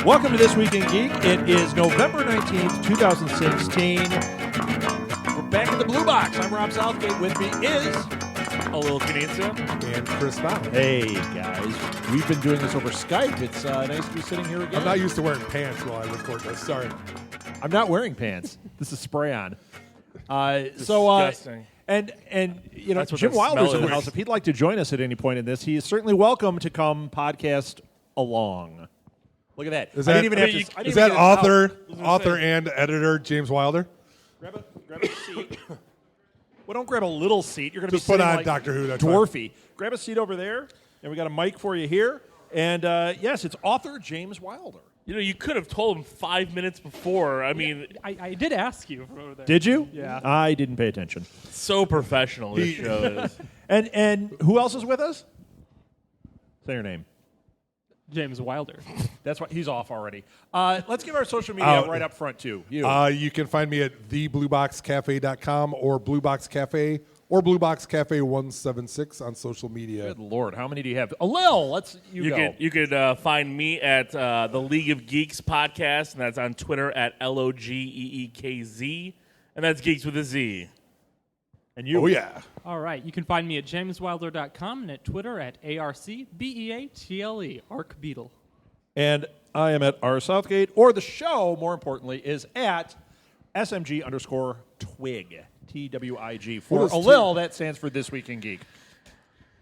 Welcome to This Week in Geek. It is November 19th, 2016. We're back in the Blue Box. I'm Rob Southgate. With me is a little Canisa and Chris Bauer. Hey, guys. We've been doing this over Skype. It's nice to be sitting here again. I'm not used to wearing pants while I record this. Sorry. I'm not wearing pants. This is spray-on. Disgusting. And you know, That's what Jim the Wilder's smell in the is. house. If he'd like to join us at any point in this, he is certainly welcome to come podcast along. Look at that. Is I that, didn't even have to. I didn't is even that get it out. author and editor James Wilder? Grab a seat. Well, don't grab a little seat. You're going to be Just put sitting on like Doctor Who. That's dwarfy. Grab a seat over there, and we got a mic for you here. And yes, it's author James Wilder. You know, you could have told him 5 minutes before. I mean, I did ask you over there. Did you? Yeah. I didn't pay attention. so professional this show is. And who else is with us? Say your name. James Wilder. That's why he's off already. Let's give our social media right up front too. You can find me at theblueboxcafe.com or Blue Box Cafe or Blue Box Cafe 176 on social media. Good Lord, how many do you have? Lil, You go. could find me at the League of Geeks podcast, and that's on Twitter at LOGEEKZ, and that's Geeks with a Z. And you? Oh, yeah. All right. You can find me at jameswilder.com and at Twitter at ARCBEATLE, Arc Beetle. And I am at R Southgate, or the show, more importantly, is at SMG_TWIG, TWIG. For What is Lil, that stands for This Week in Geek.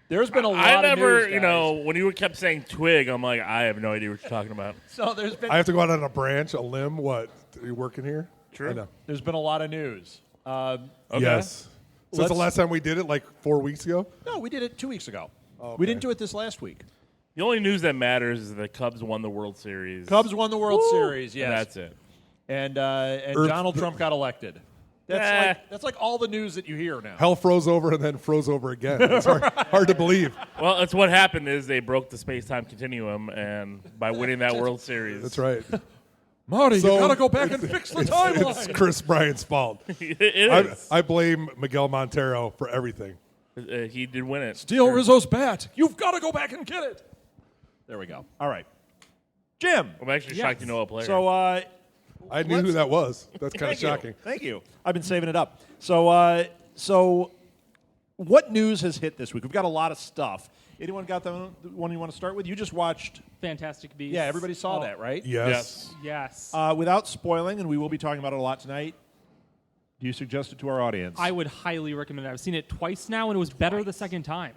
There's been a lot I of never, news, guys. you know, when you kept saying twig, I'm like, I have no idea what you're talking about. So there's been I have to go out on a branch, a limb. What? Are you working here? True. I know. there's been a lot of news. Okay. Yes. Since the Let's- last time we did it, like 4 weeks ago? No, we did it 2 weeks ago. Okay. We didn't do it this last week. The only news that matters is the Cubs won the World Series. Cubs won the World Series, yes. And that's it. And Earth- Donald Trump got elected. That's like all the news that you hear now. Hell froze over and then froze over again. It's hard to believe. Well, that's what happened is they broke the space-time continuum, and by winning that World Series. That's right. Marty, So- you got to go back and fix the It's timeline. Chris Bryant's fault. it is. I blame Miguel Montero for everything. He did win it. Steal Rizzo's bat. You've got to go back and get it. There we go. All right. Jim. I'm actually shocked you know a player. So, I knew who that was. That's kind of thank you. shocking. Thank you. I've been saving it up. So what news has hit this week? We've got a lot of stuff. Anyone got the one you want to start with? You just watched. Fantastic Beasts. Yeah, everybody saw that, right? Yes. Yes. Without spoiling, and we will be talking about it a lot tonight, do you suggest it to our audience? I would highly recommend it. I've seen it twice now, and it was better the second time.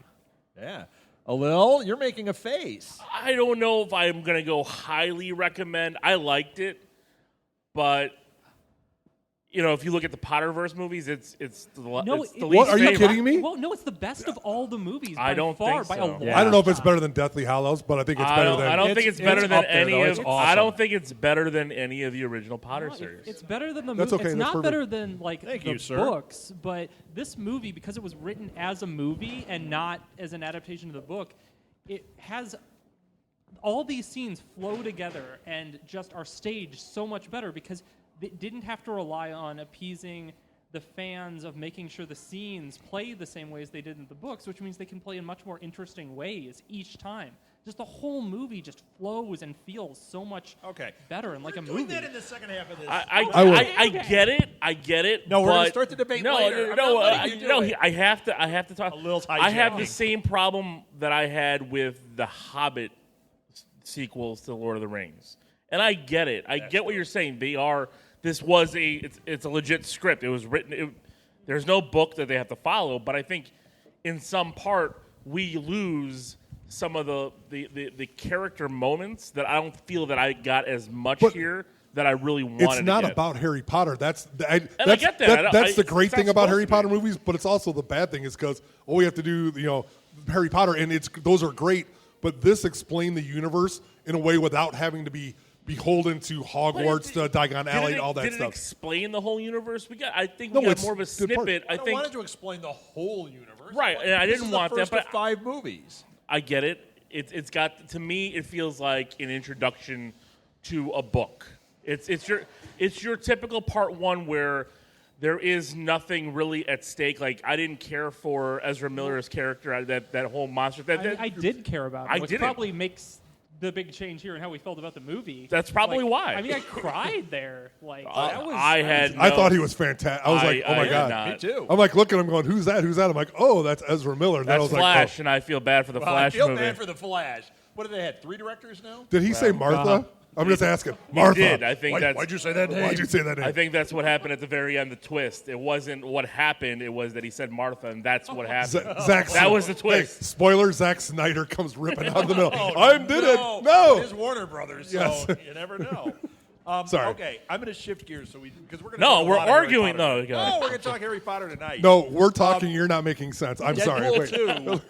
Yeah. Lil, you're making a face. I don't know if I'm going to go highly recommend. I liked it, but you know, if you look at the Potterverse movies, it's the least What, are you favorite. kidding me? Well, no, it's the best of all the movies. I by don't far, think by so. a lot. Yeah. I don't know if it's better than Deathly Hallows, but I think it's better than. I don't think it's better it's than up there, any though. of. It's I awesome. don't think it's better than any of the original Potter series. It's better than the That's movie. okay, It's that's not perfect. better than like Thank the you, sir. books, but this movie, because it was written as a movie and not as an adaptation of the book, it has all these scenes flow together and just are staged so much better because they didn't have to rely on appeasing the fans of making sure the scenes play the same way as they did in the books, which means they can play in much more interesting ways each time. Just the whole movie just flows and feels so much better and like a movie. Doing that in the second half of this. I get it. I get it. No, we're gonna but- start the debate no, later. I'm No, not letting you do it. I have to talk. Lil's I have hijacking. the same problem that I had with the Hobbit sequels to Lord of the Rings, and I get it. I get what you're saying. They are. This was it's a legit script. It was written. There's no book that they have to follow, but I think in some part we lose some of the character moments that I don't feel that I got as much here that I really wanted. It's not to get. about Harry Potter. That's I get that. That's the great it's thing not about supposed Harry to be. Potter movies, but it's also the bad thing is because we have to do Harry Potter, and those are great, but this explained the universe in a way without having to be beholden to Hogwarts, to Diagon Alley, all that did stuff. it explain the whole universe? I think No, we got it's more of a good part. snippet. I I think wanted to explain the whole universe. Right, and I This didn't is the want that, first but of 5 movies. I get it. It's got, to me, it feels like an introduction to a book. It's your typical part one where there is nothing really at stake. Like, I didn't care for Ezra Miller's character, that whole monster. I did care about it, I which didn't. probably makes the big change here in how we felt about the movie. That's probably Like, why. I mean, I cried there. Like that was. I thought he was fantastic. I was like, oh my did god. not. Me too. I'm like looking. I'm going, who's that? Who's that? I'm like, oh, that's Ezra Miller. And then I That's was Flash, like, and I feel bad for the Well, Flash I feel movie. bad for the Flash. What have they had? 3 directors now? did he say Martha? I'm just asking. He Martha. did. I think that's. Why'd you say that name? Why'd you say that name? I think that's what happened at the very end. The twist. It wasn't what happened. It was that he said Martha, and that's what happened. Zack. That was the twist. Hey, spoiler: Zack Snyder comes ripping out of the middle. Oh, I did it. It No. is Warner Brothers, so Yes. you never know. Sorry. Okay, I'm going to shift gears because we're going to. No, we're arguing. No, go No, ahead. we're going to talk Harry Potter tonight. No, we're talking. You're not making sense. I'm sorry. Deadpool Wait.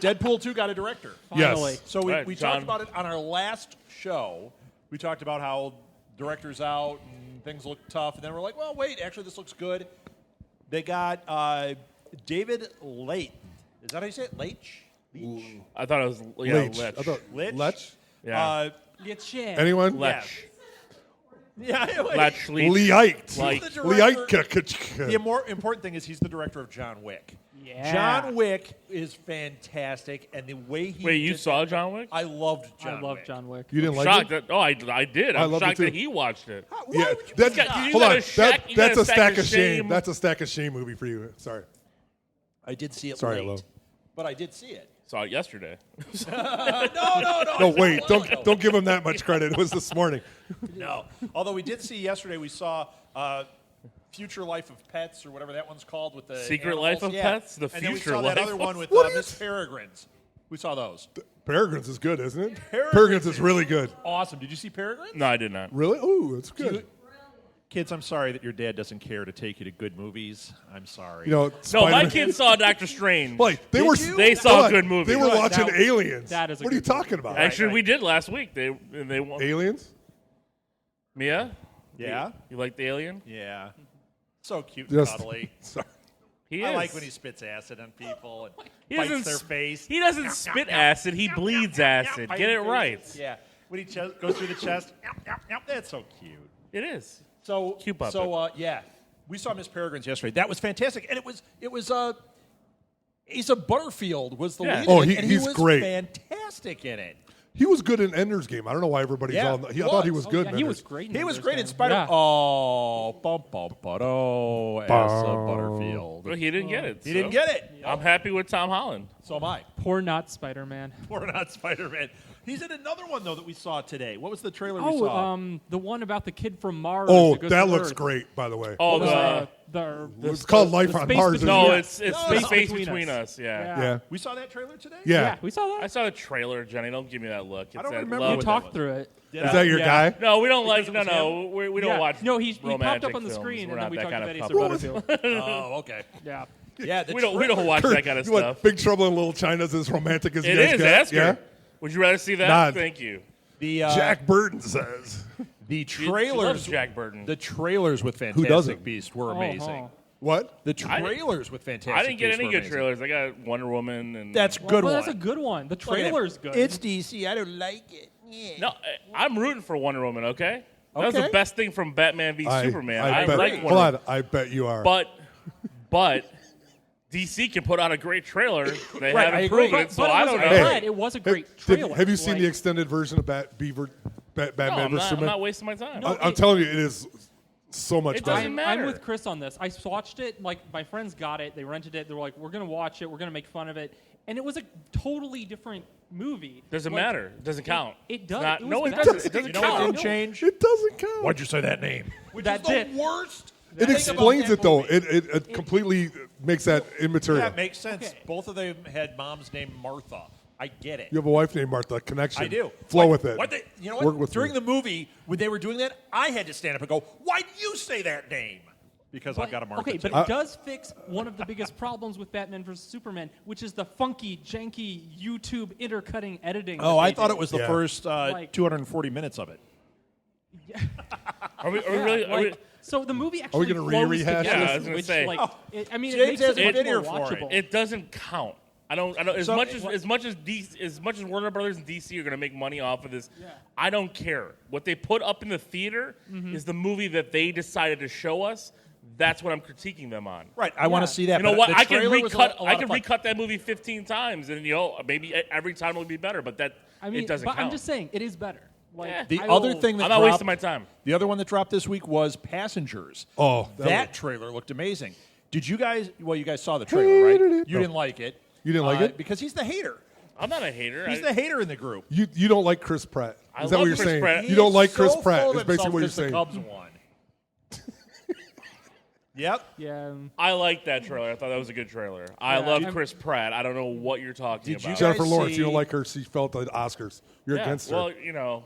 2. Deadpool 2 got a director. Finally. Yes. So we Right, talked John. about it on our last show. We talked about how director's out and things look tough, and then we're like, well, wait, actually this looks good. They got David Leitch. Is that how you say it? Leitch? I thought it was Leitch. Lech. I thought Lech? Lech? Yeah. Anyone? Lech. Yeah. Lech. Leach. Leite. Like- He's the director. The Leite. more important thing is he's the director of John Wick. Yeah. John Wick is fantastic, and the way he Wait, you did saw that- John Wick? I loved John I love Wick. John Wick. You didn't like Shocked it? that. Oh, I did. I I'm loved it shocked too. that he watched it. Why Yeah, would you that, do that? you hold got on. a shack- you got That's a a stack of shame. shame. That's a stack of shame movie for you. Sorry. I did see it Sorry, late, Lo. but I did see it. Saw it yesterday. No, wait. Don't give him that much credit. It was this morning. No. Although we did see yesterday, we saw Future Life of Pets or whatever that one's called with the Secret animals. Life of Yeah. Pets? The and then we Future saw that Life other of- one with What is- Miss Peregrine's. We saw those. Peregrine's is good, isn't it? Peregrine's is really good. Awesome. Did you see Peregrine? No, I did not. Really? Ooh, that's good. Kids, I'm sorry that your dad doesn't care to take you to good movies. I'm sorry. You know, No, my Spider-Man- kids saw Doctor Strange. Like they Did were. you? They saw hold on, good movies. They were Right, watching that- Aliens. that is a What are you good movie. talking about? Actually, right. we did last week. They Aliens. Mia, Yeah? you like the alien? Yeah. So cute and Just. cuddly. Sorry. He I is. like when he spits acid on people and He bites doesn't their s- face. He doesn't spit acid. He bleeds acid. Get it right. Yeah. When he goes through the chest. That's so cute. It is. So Cute puppet. So yeah, we saw Miss Peregrine's yesterday. That was fantastic, and it was Asa Butterfield was the Yeah. lead. Oh, in it, and he he's was great. fantastic in it. He was good in Ender's Game. I don't know why everybody's Yeah, all. he I thought he was. was good. Yeah, in he Ender's. was great. He was Ender's great in Game. Spider. Yeah. Oh, Asa Butterfield. Well, he didn't get it. He didn't get it. I'm happy with Tom Holland. So am I. Poor not Spider-Man. Poor not Spider-Man. He's in another one though that we saw today. What was the trailer we Oh, saw? the one about the kid from Mars. Oh, goes that to looks Earth. great. By the way. Oh, The it's called Life the on space Mars. between- isn't no, it? it's No, the no, space between between us. us. Yeah. Yeah. Yeah. We saw that trailer today. Yeah. Yeah, we saw that. I saw the trailer, Jenny. Don't give me that look. It's I don't that remember love- You what talked was. through it. Did Is I? that your Yeah. guy? No, we don't like. Because No, it no, we don't Yeah. watch. No, he popped romantic up on the films. screen, We're and then not we that talked kind about of Asa couple. Butterfield. Oh, okay. Yeah. Yeah, the We don't watch trailer- that kind of You want stuff. Big Trouble in Little China's as romantic as you It guys is. get? Ask Yeah. her. Would you rather see that? Nod. Thank you. The Jack Burton says. the She loves trailers. Jack Burton. The trailers with Fantastic doesn't? Beasts were amazing. What? The trailers with Fantastic I didn't get Beasts any were good amazing. trailers. I got Wonder Woman and That's a Well, good but one. that's a good one. The trailer's good. It's DC. I don't like it. Yeah. No, I'm rooting for Wonder Woman. Okay, that was the Okay. best thing from Batman v Superman. I bet, like hold Wonder Woman. on. I bet you are. But DC can put out a great trailer. They Right, I haven't agree. proven it, so but I it don't was know. Hey. bad. It was a great trailer. Have you seen Like, the extended version of Batman No, I'm vs not, I'm Superman? not wasting my time. I'm telling you, it is so much It better. doesn't matter. I'm with Chris on this. I watched it. Like my friends got it. They rented it. They were like, "We're gonna watch it. We're gonna make fun of it." And it was a totally different movie. Doesn't Like, matter. It doesn't count. It It's does. not- It was no, it bad. doesn't. It doesn't You know what count. didn't change? It doesn't count. Why'd you say that name? Which That's is the it. worst. It thing explains about it though. that movie. It completely makes that immaterial. Yeah, it makes sense. Okay. Both of them had moms named Martha. I get it. You have a wife named Martha. Connection. I do. Flow Like, with it. what you know what? Work with During me. the movie, when they were doing that, I had to stand up and go, "Why do you say that name?" Because I've got a Martha. Okay, too. but it does fix one of the biggest problems with Batman vs Superman, which is the funky, janky YouTube intercutting editing. oh, that I they thought do. it was the Yeah. first Like- 240 minutes of it. Are we Yeah, really? like, so the movie actually gonna flows rehash together, Yeah, I was gonna which, say. like, Oh, it, I mean, James it makes it hasn't much been more here for it. watchable. It doesn't count. I don't. As So- much as Warner Brothers and DC are going to make money off of this, I don't care. What they put up in the theater is the movie that they decided to show us. That's what I'm critiquing them on. Right. I want to see that. You know but what? the I can trailer was recut. a lot I of can fun. recut that movie 15 times, and maybe every time it'll be better. But I mean, it doesn't but count. I'm just saying it is better. Like The I other will- thing that I'm not dropped, wasting my time. The other one that dropped this week was Passengers. Oh, that trailer looked amazing. Did you guys? Well, you guys saw the trailer, right? You didn't like it. You didn't like it? because he's the hater. I'm not a hater. He's the hater in the group. You don't like Chris Pratt. I Is that love what you're Chris saying? Pratt. You don't like He's Chris so Pratt. full of Is basically what you're himself 'cause saying. the Cubs won. Yep. Yeah. I like that trailer. I thought that was a good trailer. I Yeah, love I'm- Chris Pratt. I don't know what you're talking Did you about. Jennifer guys Lawrence, you see- don't like her. She felt the Oscars. You're Yeah, against her. well,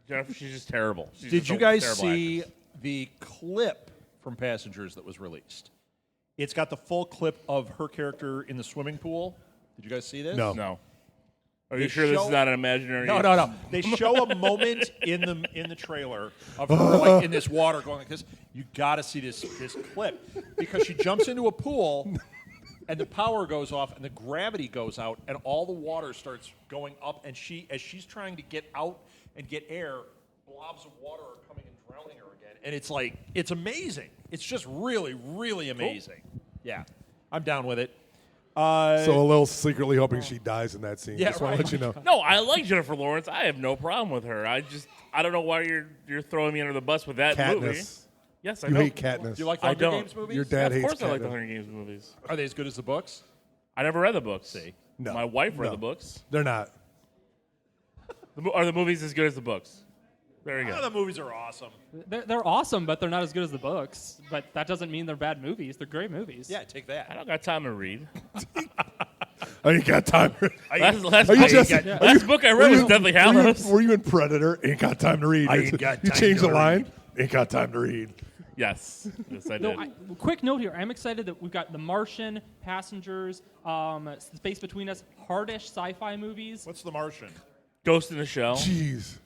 Jennifer, she's just terrible. She's Did just you a guys terrible see actress. the clip from Passengers that was released? It's got the full clip of her character in the swimming pool. Did you guys see this? No. No. Are They you sure this show- is not an imaginary? No. They show a moment in the trailer of her like in this water going like this. You got to see this clip because she jumps into a pool and the power goes off and the gravity goes out and all the water starts going up and as she's trying to get out and get air, blobs of water are coming and drowning her again. And it's like it's amazing. It's just really, really amazing. Cool. Yeah, I'm down with it. So a little secretly hoping she dies in that scene. Yeah, Just want to let you know. No, I like Jennifer Lawrence. I have no problem with her. I don't know why you're throwing me under the bus with that movie. Katniss. Yes, I You know. hate Katniss. Do you like the I Hunger don't. Games movies? Your dad Of hates course, I like the Katniss. Hunger Games movies. Are they as good as the books? I never read the books. See. No. My wife read No. the books. They're not. Are the movies as good as the books? There you go. The movies are awesome. They're awesome, but they're not as good as the books. But that doesn't mean they're bad movies. They're great movies. Yeah, take that. I don't got time to read. I ain't got time. Last Are you just- last book I read was Deathly Hallows. Were you in Predator? Ain't got time to read. I ain't got You time changed to the line? Ain't got time to read. Yes, I did. No, quick note here. I'm excited that we've got The Martian, Passengers, Space Between Us, hardish sci-fi movies. What's The Martian? Ghost in the Shell. Jeez.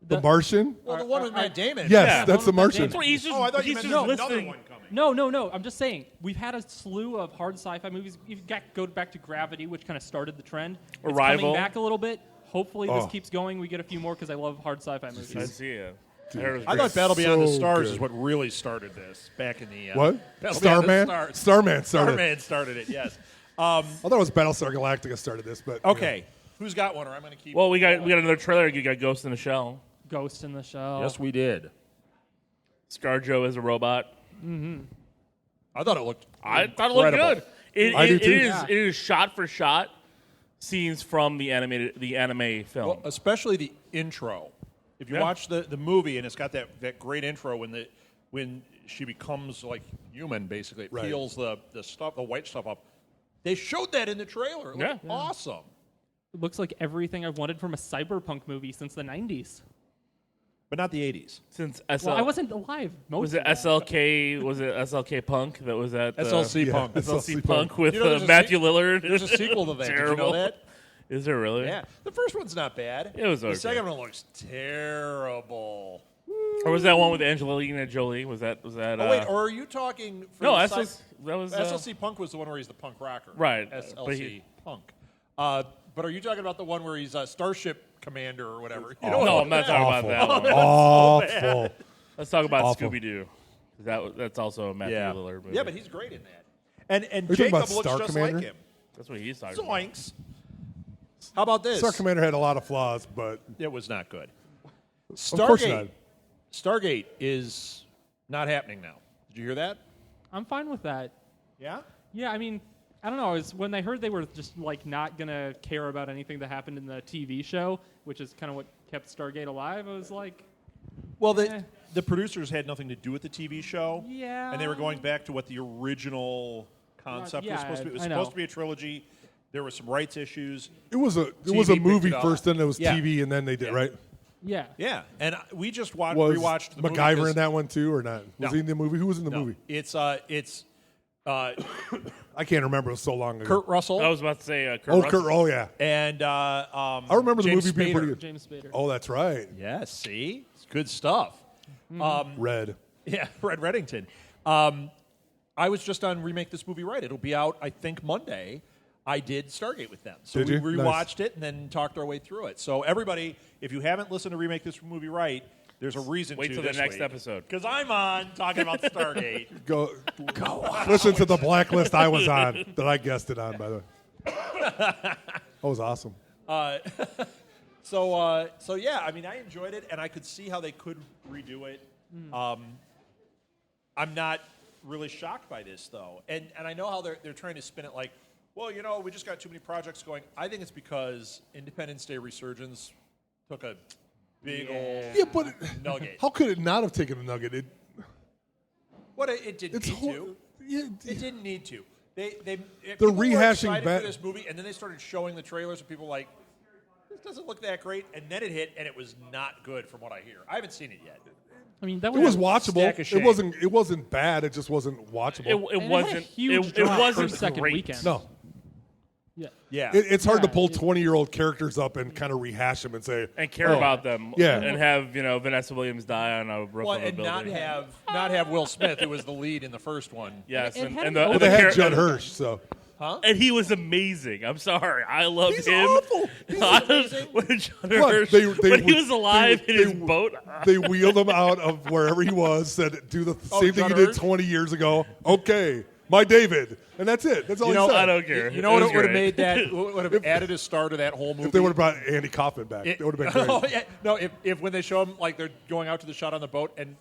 The Martian? Well, the one with Matt Damon. Yes, Yeah. that's The One with Martian. Matt That's what he's just, Oh, I thought you he's meant just there's another listing. one coming. No. I'm just saying we've had a slew of hard sci-fi movies. You've got go back to Gravity, which kind of started the trend. It's Arrival. coming back a little bit. Hopefully this Oh. keeps going. We get a few more because I love hard sci-fi I movies. see it. I heard it was I great. thought Battle Beyond the So Stars good. is what really started this back in the What? Battle Beyond the Starman? Stars. Starman started. Starman started it. Yes. I thought it was Battlestar Galactica started this, but Okay, who's got one? Or I'm going to keep. Well, we got another trailer. You got Ghost in the Shell. Ghost in the Shell. Yes, we did. ScarJo as a robot. I thought it looked. I thought it looked incredible. good. It, I do it too. is. Yeah. It is shot for shot scenes from the anime film. Well, especially the intro. If you Yeah. watch the movie and it's got that great intro when she becomes like human, basically, it Right. peels the white stuff up. They showed that in the trailer. It looked Yeah. awesome. It looks like everything I've wanted from a cyberpunk movie since the 90s. But not the 80s. Since Well, I wasn't alive. Most was of it that. SLK? Was it SLK Punk that was at SLC Yeah. Punk. SLC Punk with You know, there's a Matthew Lillard? There's a sequel to that. Did you Terrible. know that? Is there really? Yeah. The first one's not bad. It was The okay. second one looks terrible. Or was that one with Angelina Jolie? Was that? Oh, wait, or are you talking for no, the SLC. That was SLC Punk was the one where he's the punk rocker. Right, SLC but he- Punk. But are you talking about the one where he's a Starship Commander or whatever? You No, I'm not talking about that one. awful. Let's talk about Awful. Scooby Doo. That's also a Matthew Lillard movie. Yeah, but he's great in that. And you talking Jacob about looks Star just Commander? like him. That's what he's talking about. Zoinks. How about this? Star Commander had a lot of flaws, but It was not good. of course not. Stargate is not happening now. Did you hear that? I'm fine with that. Yeah? Yeah, I mean, I don't know. When I heard they were just like not gonna care about anything that happened in the TV show, which is kind of what kept Stargate alive, I was like, Well, Eh. the producers had nothing to do with the TV show. Yeah. And they were going back to what the original concept Yeah, was supposed to be. It was I know. supposed to be a trilogy. There were some rights issues. it was a TV picked movie it up. first, then it was Yeah. TV, and then they did right. yeah. Yeah. And we just Was rewatched the movie. MacGyver 'cause- in that one too, or not? Was No. he in the movie? Who was in the No, movie? it's I can't remember. It was so long ago. Kurt Russell I was about to say Kurt Oh, Russell. Kurt. Oh, yeah. and I remember the James movie being Spader. pretty good. James Spader. Oh, that's right. Yeah, see? It's good stuff. Red. Yeah, Red Reddington. I was just on Remake This Movie Right. It'll be out, I think, Monday. I did Stargate with them. So Did we you? rewatched Nice. it and then talked our way through it. So everybody, if you haven't listened to Remake This Movie Right, there's a reason Wait to till the this next week. episode. Because I'm on talking about Stargate. Go listen to the blacklist I was on that I guessed it on, by the way. That was awesome. So yeah, I mean, I enjoyed it, and I could see how they could redo it. I'm not really shocked by this, though. And I know how they're trying to spin it like, well, we just got too many projects going. I think it's because Independence Day Resurgence took a big old nugget. How could it not have taken a nugget? It didn't need to. It didn't need to. They're rehashing for this movie, and then they started showing the trailers, and people were like, this doesn't look that great. And then it hit, and it was not good from what I hear. I haven't seen it yet. I mean, it was watchable. It wasn't bad. It just wasn't watchable. It wasn't huge. It wasn't second great. Weekend. No. Yeah. It's hard to pull 20-year-old characters up and kind of rehash them and say and care about them. Yeah. And have Vanessa Williams die on a roof of a and building. not have Will Smith, who was the lead in the first one. Yes, It had and an they had Judd Hirsch. So and he was amazing. I'm sorry, I loved he's him. awful. He's amazing. When Judd Hirsch, when he was alive in his boat, they wheeled him out of wherever he was. Said, "Do the same thing you did 20 years ago." Okay, my David, and that's it. That's all he said. I don't care. You know what would have made that? Would have added a star to that whole movie? If they would have brought Andy Kaufman back, it would have been great. Oh, yeah. No, if when they show him like they're going out to the shot on the boat and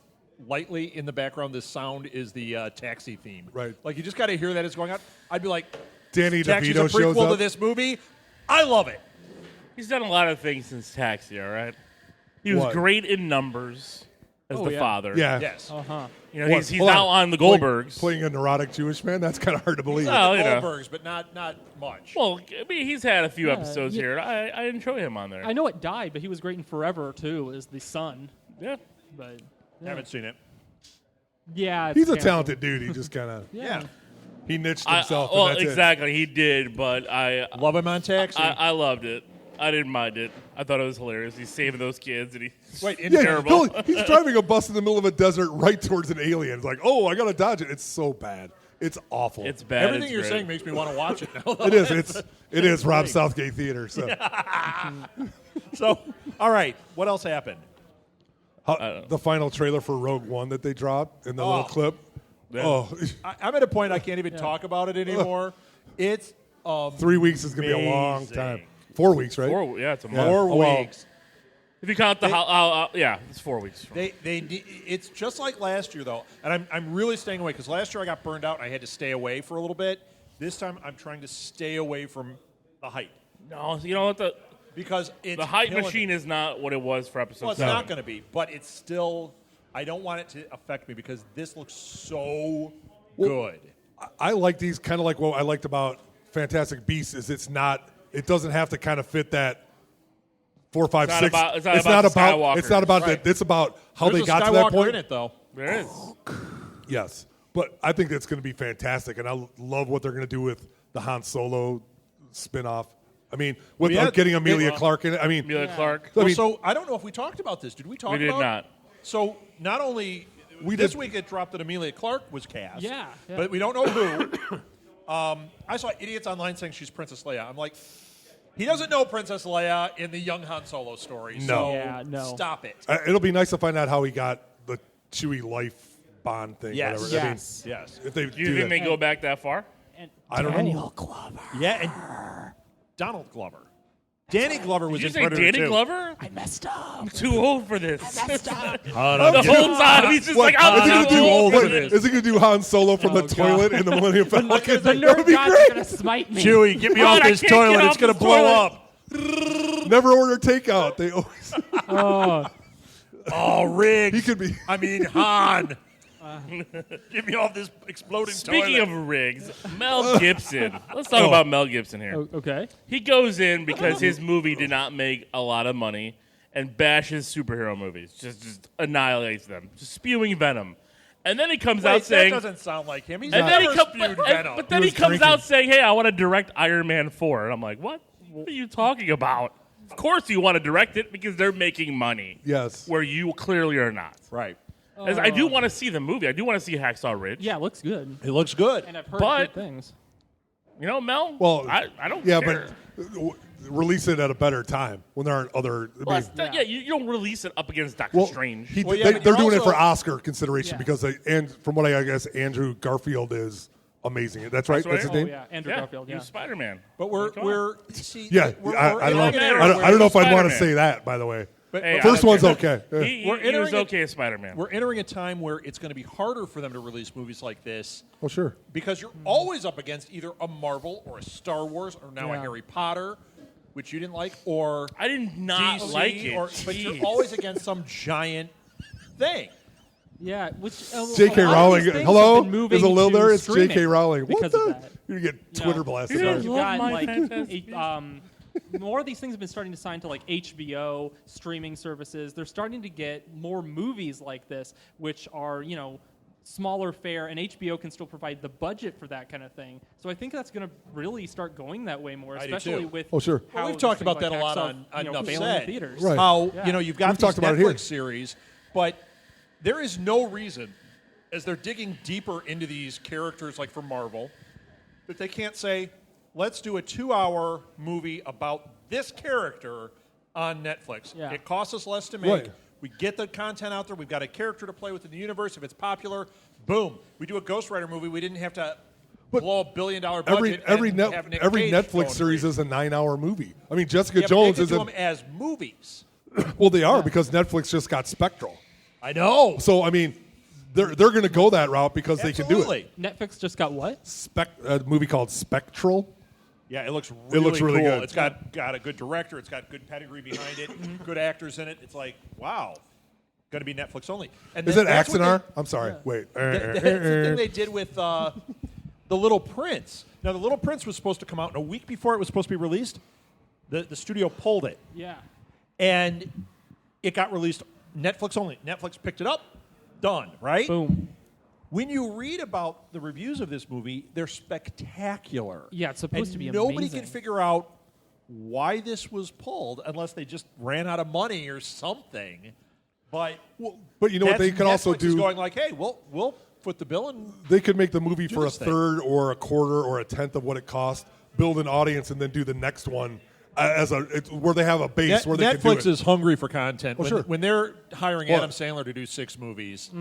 lightly in the background, this sound is the taxi theme. Right. Like you just got to hear that it's going out. I'd be like, Danny Taxi's DeVito a shows prequel up. to this movie. I love it. he's done a lot of things since Taxi. All right, he was What? great in Numbers as the father. Yeah. Yes. He's now on the Goldbergs. Playing a neurotic Jewish man. That's kind of hard to believe. Well, Goldbergs, but not much. Well, I mean, he's had a few episodes here. I enjoy him on there. I know it died, but he was great in Forever too, as the son. Yeah. But Haven't seen it. yeah, it's He's a canceled. talented dude. He just kind of Yeah. he niched himself. well, and that's exactly, he did, but I Love him on Taxi. I loved it. I didn't mind it. I thought it was hilarious. He's saving those kids, and Wait, it. Yeah, terrible. he's driving a bus in the middle of a desert right towards an alien. It's like, oh, I gotta dodge it. It's so bad. It's awful. It's bad. Everything it's you're great. saying makes me want to watch it now. It is. It is Rob Southgate Theater. So, So, all right, what else happened? the final trailer for Rogue One that they dropped in the little clip. Yeah. Oh, I'm at a point I can't even talk about it anymore. It's 3 weeks is gonna be a long amazing. time. 4 weeks, right? It's a month. 4 Oh, well. weeks. If you count the it's 4 weeks. It's just like last year though, and I'm really staying away because last year I got burned out and I had to stay away for a little bit. This time I'm trying to stay away from the hype No, you know what because it's the hype killing machine me. is not what it was for episode Well, it's 7. not going to be, but it's still. I don't want it to affect me because this looks so good. I like these kind of like what I liked about Fantastic Beasts is it doesn't have to kind of fit that 4, 5, 6. It's not about It's not about Right. that. It's about how There's they a got to that Skywalker point. in it though. There is. Yes, but I think that's going to be fantastic, and I love what they're going to do with the Han Solo spinoff. I mean, with Yeah, getting Amelia well, Clark in it. I mean, Amelia Clark. I mean, So I don't know if we talked about this. Did we talk We did about not. So not only this week it dropped that Amelia Clark was cast. Yeah. But we don't know who. I saw idiots online saying she's Princess Leia. I'm like, he doesn't know Princess Leia in the young Han Solo story. No. So Yeah, no. stop it. it'll be nice to find out how he got the Chewie life bond thing. Yes. Whatever. I mean, Yes. Yes. if they Do you do think that. they go back that far? And I don't know. Daniel Glover. Yeah, and Donald Glover. Danny Glover was Did you in say Predator Danny 2. Glover? I messed up. I'm too old for this. Messed up. The whole time he's just like, Is I'm he gonna too do old for what- this. Is he going to do Han Solo from the God. toilet in the Millennium Falcon? The That nerd would be gods are great. gonna smite me. Chewie, get me God, off I this can't toilet. get It's off going to this blow toilet. up. Never order takeout. They always. Oh, Oh, Riggs. He could be. I mean, Han. Get me off this exploding Speaking toilet. of Riggs, Mel Gibson. Let's talk about Mel Gibson here. okay. He goes in because his movie did not make a lot of money and bashes superhero movies. Just annihilates them. Just spewing venom. And then he comes out Wait, that saying... doesn't sound like him. He's And then never spewed venom. but then he was comes drinking. out saying, hey, I want to direct Iron Man 4. And I'm like, what? What are you talking about? Of course you want to direct it because they're making money. Yes. Where you clearly are not. Right. As I do want to see the movie. I do want to see Hacksaw Ridge. Yeah, it looks good. It looks good. And I've heard But- good things. You know, Mel? Well, I don't Yeah, care. but release it at a better time when there aren't other. Well, you don't release it up against Doctor well, Strange. Well, yeah, they're but you're doing it also- for Oscar consideration Yeah. because and from what I guess Andrew Garfield is amazing. That's right. That's his Oh name. yeah, Andrew Garfield. He Yeah. was Spider-Man. But we're see, Yeah, we're I don't entering an know. era I don't know if I'd want to Spider-Man. say that. By the way, But Hey, first I- one's okay. He was entering okay as Spider-Man. We're entering a time where it's going to be harder for them to release movies like this Oh sure. because you're always up against either a Marvel or a Star Wars or now a Yeah. Harry Potter, which you didn't like, or I did not DC, like it. but you're Jeez. always against some giant thing. Yeah, which J.K. a lot of Rowling. these things Hello, have been moving is a Lil to there? It's streaming J.K. Rowling. What because the? of that. You get You Twitter know, blasted. Yeah. by You've it. Love got my like Fantastic more of these things have been starting to sign to like HBO streaming services. They're starting to get more movies like this, which are smaller fare, and HBO can still provide the budget for that kind of thing. So I think that's going to really start going that way more, I do especially too. with Oh, sure. how We've talked things about that like a lot Hacksaw, on Enough failing Said. in theaters. Right. How Yeah. you've got We've these talked about it here. Netflix series, but there is no reason, as they're digging deeper into these characters, like for Marvel, that they can't say, let's do a 2-hour movie about this character on Netflix. Yeah. It costs us less to make. Right. We get the content out there. We've got a character to play with in the universe. If it's popular, boom. We do a Ghost Rider movie. We didn't have to blow a $1 billion budget. Every and have Nick every Cage going Netflix series free. is a 9-hour movie. I mean, Jessica Yeah, Jones but is they do them as movies. well, they are because Netflix just got Spectral. I know. So I mean, they're going to go that route because they can do Absolutely. it. Netflix just got what? A movie called Spectral. Yeah, it looks looks really cool. good. It's got a good director. It's got good pedigree behind it. Good actors in it. It's like, wow, going to be Netflix only. And Is then it that's what Axonar? I'm sorry. Wait. That's the thing they did with The Little Prince. Now, The Little Prince was supposed to come out, and a week before it was supposed to be released, the studio pulled it. Yeah. And it got released Netflix only. Netflix picked it up. Done, right? Boom. When you read about the reviews of this movie, they're spectacular. Yeah, it's supposed to be nobody amazing. can figure out why this was pulled unless they just ran out of money or something. But But you know what they that's- could also Netflix is do? going like, hey, we'll foot the bill and They could make the movie for a this thing. third or a quarter or a tenth of what it cost, build an audience, and then do the next one where they have a base where they can do Netflix it. is hungry for content. Oh, when, sure. when they're hiring Well- Adam Sandler to do 6 movies,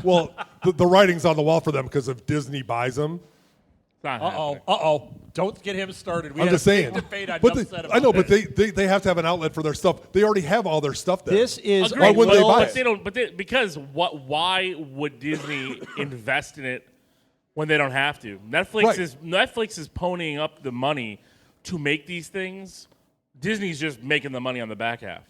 Well, the writing's on the wall for them because if Disney buys them. It's not happening. don't get him started. We I'm had just a big saying. debate on But Enough Said I know, about but this. they have to have an outlet for their stuff. They already have all their stuff there. This is Agreed. Why wouldn't they Well, buy but it? they don't. But because what? Why would Disney invest in it when they don't have to? Right. Netflix is ponying up the money to make these things. Disney's just making the money on the back half.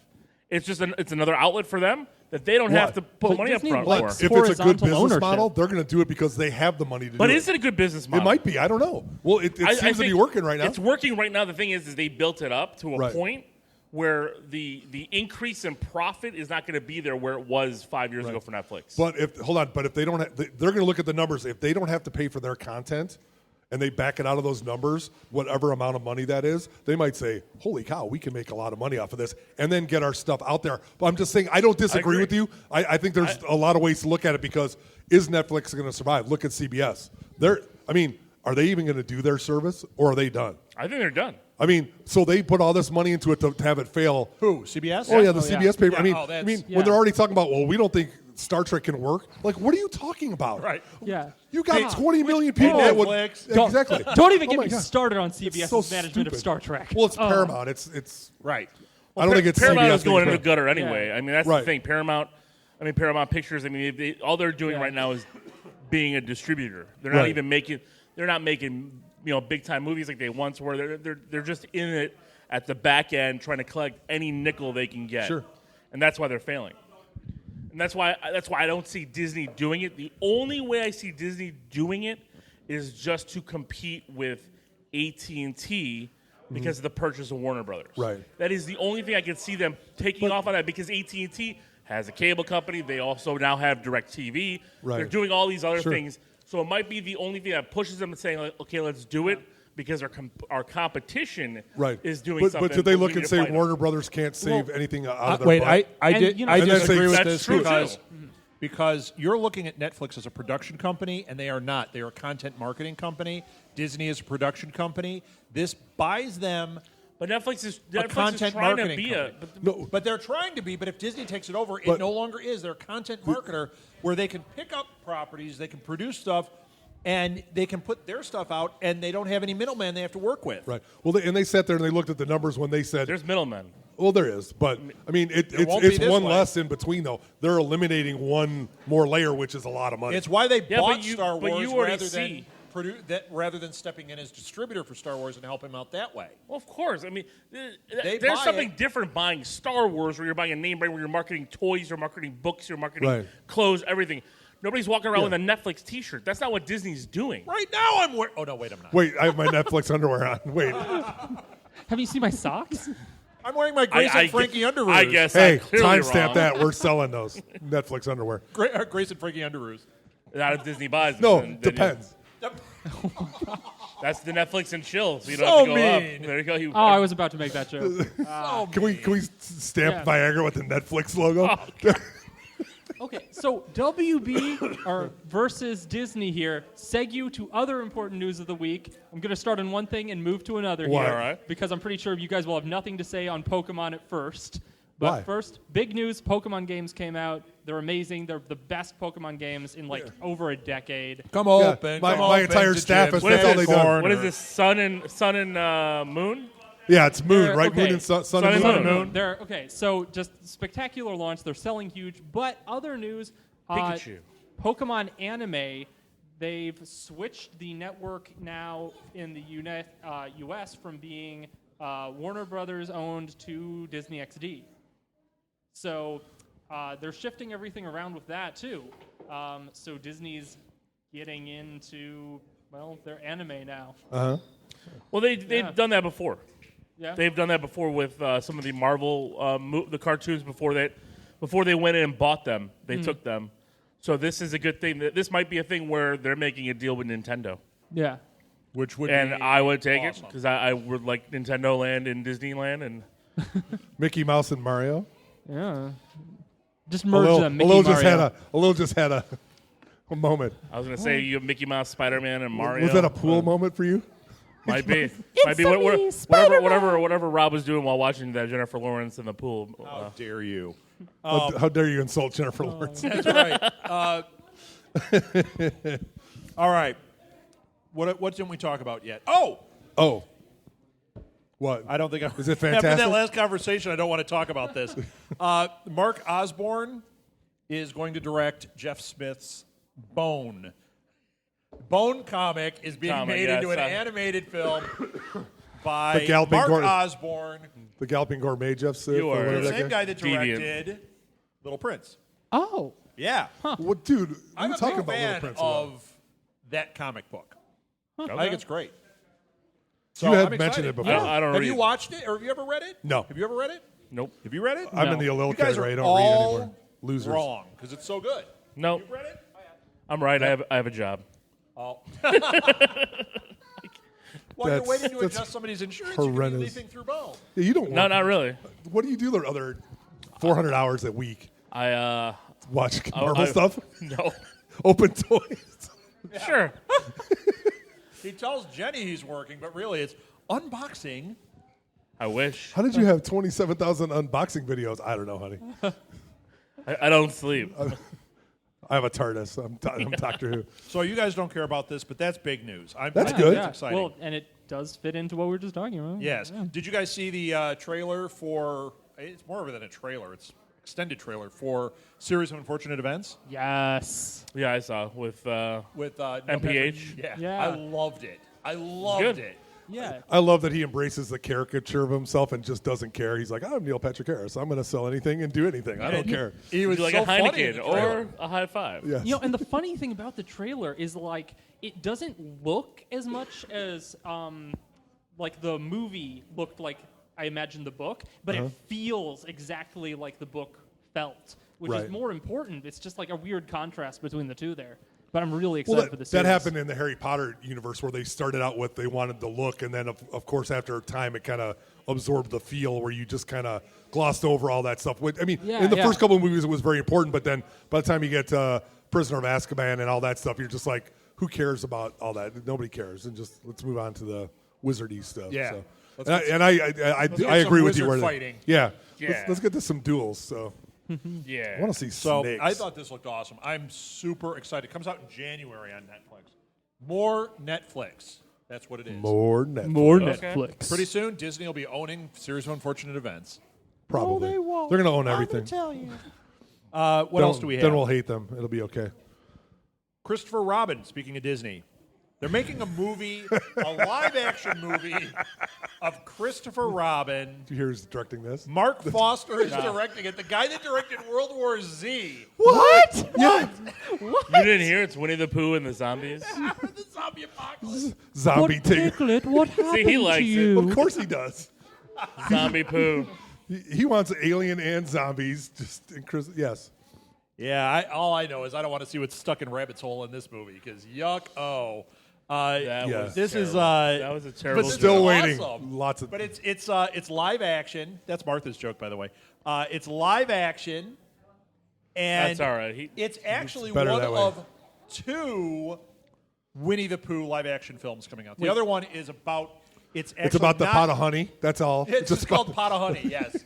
It's just it's another outlet for them that they don't have What? to put But money Disney up front likes for. If it's a good horizontal business ownership. model, they're going to do it because they have the money to But do is it a good business model? It might be. I don't know. Well, it I seems to be think working right now. It's working right now. The thing is they built it up to a Right. point where the increase in profit is not going to be there where it was 5 years ago for Netflix. But if they don't, they're going to look at the numbers. If they don't have to pay for their content, and they back it out of those numbers, whatever amount of money that is, they might say, "Holy cow, we can make a lot of money off of this," and then get our stuff out there. But I'm just saying, I don't disagree agree. with you. I think there's a lot of ways to look at it because is Netflix going to survive? Look at CBS. Are they even going to do their service, or are they done? I think they're done. I mean, so they put all this money into it to have it fail. Who? CBS? Oh yeah, the Oh, yeah. CBS paper. Yeah, When yeah. they're already talking about, well, we don't think Star Trek can work. Like, what are you talking about? Right. Yeah. You got Hey, 20 million people that would Netflix. exactly. Don't even Oh get my me God. started on It's CBS's so management of stupid. Star Trek. Well, it's Paramount. It's. Right. I don't think it's Paramount CBS is going being into the gutter Paramount. anyway. Yeah. I mean, that's Right. the thing. Paramount Pictures. I mean, all they're doing Yeah. right now is being a distributor. They're Right. not even making. They're not making big time movies like they once were. They're just in it at the back end trying to collect any nickel they can get. Sure. And that's why they're failing. And that's why I don't see Disney doing it. The only way I see Disney doing it is just to compete with AT&T because of the purchase of Warner Brothers. Right. That is the only thing I can see them taking off on that because AT&T has a cable company. They also now have DirecTV. Right. They're doing all these other Sure. things. So it might be the only thing that pushes them to saying, like, okay, let's do it because our competition Right. is doing but, something. But did they we look need and to say fight it. Warner Brothers can't save anything out of their Wait, butt? I And, did. you know, I And then disagree with that's this true, because too. because you're looking at Netflix as a production company, and they are not. They are a content marketing company. Disney is a production company. This buys them But Netflix is a content trying to marketing be company. No. But they're trying to be. But if Disney takes it over, it But- no longer is. They're a content marketer where they can pick up properties, they can produce stuff, and they can put their stuff out, and they don't have any middleman they have to work with. Right. Well, and they sat there and they looked at the numbers when they said There's middlemen. Well, there is, but I mean, won't be it's this one way. less in between though. They're eliminating one more layer, which is a lot of money. It's why they bought but you- Star but Wars you already rather see- rather than stepping in as distributor for Star Wars and help him out that way. Well, of course. I mean, They there's buy something it. different buying Star Wars where you're buying a name brand, where you're marketing toys, you're marketing books, you're marketing Right. clothes, everything. Nobody's walking around Yeah. with a Netflix T-shirt. That's not what Disney's doing. Right now, I'm wearing. Oh no, wait, I'm not. Wait, I have my Netflix underwear on. Wait, Have you seen my socks? I'm wearing my Grace and Frankie underoos. I guess hey, I'm clearly timestamp wrong. that. We're selling those Netflix underwear. Grace and Frankie underoos. Not if Disney buys them. No, then you- depends. That's the Netflix and chill, so you don't So have to go mean. up. There you go. You, Oh, I was about to make that joke. Can we stamp Yeah. Viagra with the Netflix logo? Okay, so WB versus Disney here. Segue to other important news of the week. I'm going to start on one thing and move to another Why? here. All right. Because I'm pretty sure you guys will have nothing to say on Pokemon at first. But Why? first, big news, Pokemon games came out. They're amazing. They're the best Pokemon games in over a decade. Come Yeah, open. my- come my open entire to staff Jim's is- that's all they do. corner. what is this? Sun and Moon? Yeah, it's Moon, They're- right? okay. Moon and Sun, Sun and and Moon. Moon. Moon. They're okay. So just spectacular launch. They're selling huge. But other news, Pikachu. Pokemon Anime. They've switched the network now in the U.S. from being Warner Brothers owned to Disney XD. So they're shifting everything around with that too. So Disney's getting into their anime now. Well, they've done that before. Yeah. They've done that before with some of the Marvel the cartoons before they went in and bought them. They took them. So this is a good thing. This might be a thing where they're making a deal with Nintendo. Yeah. Which would And be I would take it awesome. because I would like Nintendo Land and Disneyland. And Mickey Mouse and Mario. Yeah. Just merge them. Mickey Lil Mario. just had a moment. I was going to say you have Mickey Mouse, Spider-Man, and Mario. Was that a pool moment for you? Might be. Might be. a me, Spider-Man. Whatever Rob was doing while watching that Jennifer Lawrence in the pool. How dare you? How dare you insult Jennifer Lawrence? That's right. All right. What didn't we talk about yet? Oh, Oh. What? I don't think I. Is it After fantastic? that last conversation, I don't want to talk about this. Mark Osborne is going to direct Jeff Smith's Bone. Bone comic is being made into an animated film by The Galloping Mark Gordon. Osborne, The Galloping Gourmet, Jeff Smith. You or are- whatever the that same guy that Deviant. directed Little Prince. Oh. Yeah. Well, dude, I'm we a talk big about Little fan Prince a lot. of that comic book. Okay. I think it's great. You have I'm mentioned excited. it before. I don't Have read you it. watched it, or have you ever read it? No. Have you ever read it? Nope. Have you read it? I'm No. in the illiterate You guys category. are I don't all read anymore. Losers. wrong because it's so good. Nope. You read it? I'm right. I have a job. Oh. While you're That's- waiting to that's adjust somebody's insurance, you could be horrendous. leaping through Bone. Yeah, you don't. No, work. not really. What do you do the other 400 hours a week? I Watch Marvel stuff? No. Open toys? Sure. He tells Jenny he's working, but really it's unboxing. I wish. How did you have 27,000 unboxing videos? I don't know, honey. I don't sleep. I have a TARDIS. I'm Doctor Who. So you guys don't care about this, but that's big news. That's good. That's exciting. Well, and it does fit into what we were just talking about. yes. Yeah. Did you guys see the trailer for? It's more than a trailer. It's extended trailer for Series of Unfortunate Events Yes. Yeah, I saw with with MPH? Yeah. Yeah. I loved it. I loved Good. it. Yeah. I love that he embraces the caricature of himself and just doesn't care. He's like, I'm Neil Patrick Harris. I'm going to sell anything and do anything. I don't care. He was Would you like so a funny in Heineken the trailer. or a high five. Yes. You know, and the funny thing about the trailer is like it doesn't look as much as like the movie looked like I imagined the book, but it feels exactly like the book felt, which Right. is more important. It's just like a weird contrast between the two there. But I'm really Well, excited for the that series. happened in the Harry Potter universe where they started out with they wanted the look, and then, of course, after a time, it kind of absorbed the feel where you just kind of glossed over all that stuff. I mean, Yeah, in the yeah. first couple of movies, it was very important, but then by the time you get Prisoner of Azkaban and all that stuff, you're just like, who cares about all that? Nobody cares. And just let's move on to the wizardy stuff. Yeah. So. Let's And get I some agree with you. wizard Where fighting. Yeah. Yeah. Let's get to some duels. So Yeah. I want to see So snakes. I thought this looked awesome. I'm super excited. It comes out in January on Netflix. More Netflix. That's what it is. More Netflix. More Okay. Netflix. Pretty soon, Disney will be owning Series of Unfortunate Events. Probably. No, they won't. They're going to own everything. Tell you. What else do we have? Then we'll hate them. It'll be okay. Christopher Robin, speaking of Disney. They're making a movie, a live-action movie of Christopher Robin. Did you hear who's directing this? Mark Foster is directing it. The guy that directed World War Z. What? Yeah. You didn't hear? It's Winnie the Pooh and the zombies. The zombie apocalypse. Zombie Tigger. Piglet, what happened he likes to it. you? Of course he does. Zombie Pooh. He wants alien and zombies. Just in yes. Yeah, all I know is I don't want to see what's stuck in Rabbit's Hole in this movie because yuck. That Yeah. was This terrible. is that was a terrible. but Still joke. waiting. awesome. Lots of. But it's live action. That's Martha's joke, by the way. It's live action, and That's all right. it's actually better one that way. of 2 Winnie the Pooh live action films coming out. The other one is about it's about the not- pot of honey. That's all. It's just about called Pot of Honey. Yes.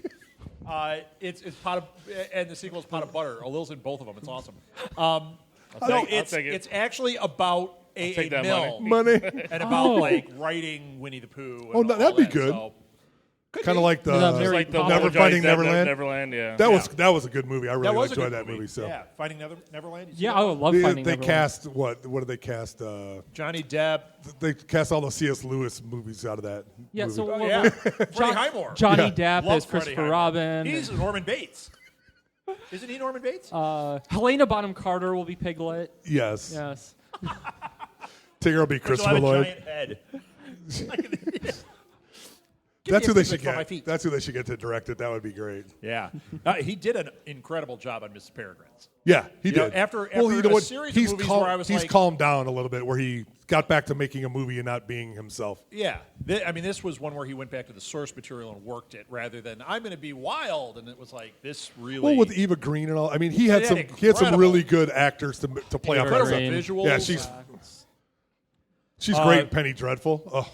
It's pot of, and the sequel is Pot of Butter. Lil's in both of them. It's awesome. No, I'll it's take it. it's actually about a take that mill money. and about like writing Winnie the Pooh. And Oh, no, all that'd be that, good. so- Could Kind of be. like the The Just Mary like the Poppins. Never Little Finding Johnny's Neverland. Neverland, yeah. that was a good movie. I That really was a enjoyed good that movie. So Yeah, Finding Neverland. Yeah, I would love they Finding they Neverland. cast what did they cast? Johnny Depp. They cast all the C.S. Lewis movies out of that. Yeah, movie. so Oh, yeah. Freddie Highmore. Johnny Yeah. Depp Love is Freddie Christopher Highmore. Robin. He's Norman Bates. Isn't he Norman Bates? Helena Bonham Carter will be Piglet. Yes. Yes. Tigger will be He'll Christopher have a Lloyd. giant head. That's me who a they Piglet should for my get. feet. That's who they should get to direct it. That would be great. Yeah, he did an incredible job on Mrs. Peregrine's. Yeah, he You know, did. after you know a what? series of he's movies calm- where I was he's like- calmed down a little bit, where he got back to making a movie and not being himself. Yeah, this was one where he went back to the source material and worked it rather than I'm going to be wild, and it was like this really. Well, with Eva Green and all, I mean, he had Yeah, some incredible. really good actors to play off incredible that Green. stuff. visuals. Yeah, she's great. in Penny Dreadful. Oh,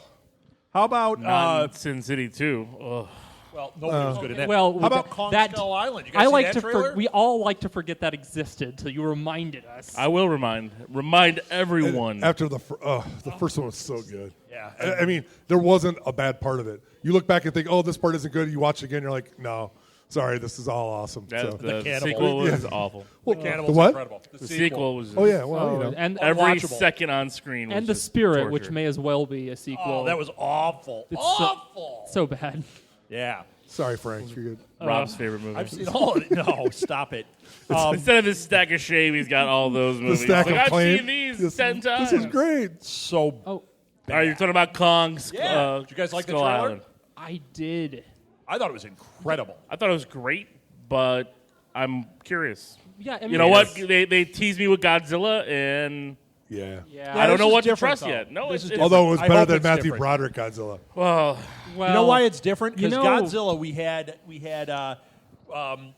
How about Not in Sin City 2. Ugh. well, nobody was good in that. Well, how about Kong that Skull Island? You guys I see like that to. trailer? We all like to forget that existed till you reminded us. I will remind everyone. after the first one was so good. Yeah. I mean, there wasn't a bad part of it. You look back and think, oh, this part isn't good. You watch it again, you're like, no, sorry, this is all awesome. That- So. the cannibal. sequel was Yeah. awful. Well, Cannibal's the what? incredible. The sequel was. Oh yeah, well, you know. and Every Unwatchable. second on screen was and the just Spirit, torture. which may as well be a sequel. Oh, that was awful. It's awful. so bad. Yeah. Sorry, Frank. You're good. Rob's favorite movie. I've seen all of it. No, stop it. Instead of his stack of shame, he's got all those The movies. stack Like, of I've claim. seen these This- 10 times. This is great. So Oh, All right, you're talking about Kong. Yeah. Did you guys like the Skull trailer? Island. I did. I thought it was incredible. I thought it was great, but I'm curious. Yeah, I mean, You know what? Yes. They teased me with Godzilla, and Yeah. Yeah. I don't this know is what to different, trust though. yet. No, This it's is Although it was I better hope than it's Matthew different. Broderick Godzilla. well, Well, You know why it's different? you Because know- Godzilla, we had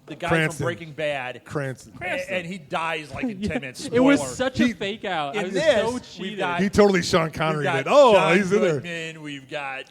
the guy Cranston. from Breaking Bad, Cranston. and he dies like in 10 minutes. It was Spoiler. such He- a fake out. I In was this, so we've cheated. got- He totally Sean We've Connery got did. Oh, John he's in there. Goodman, we've got.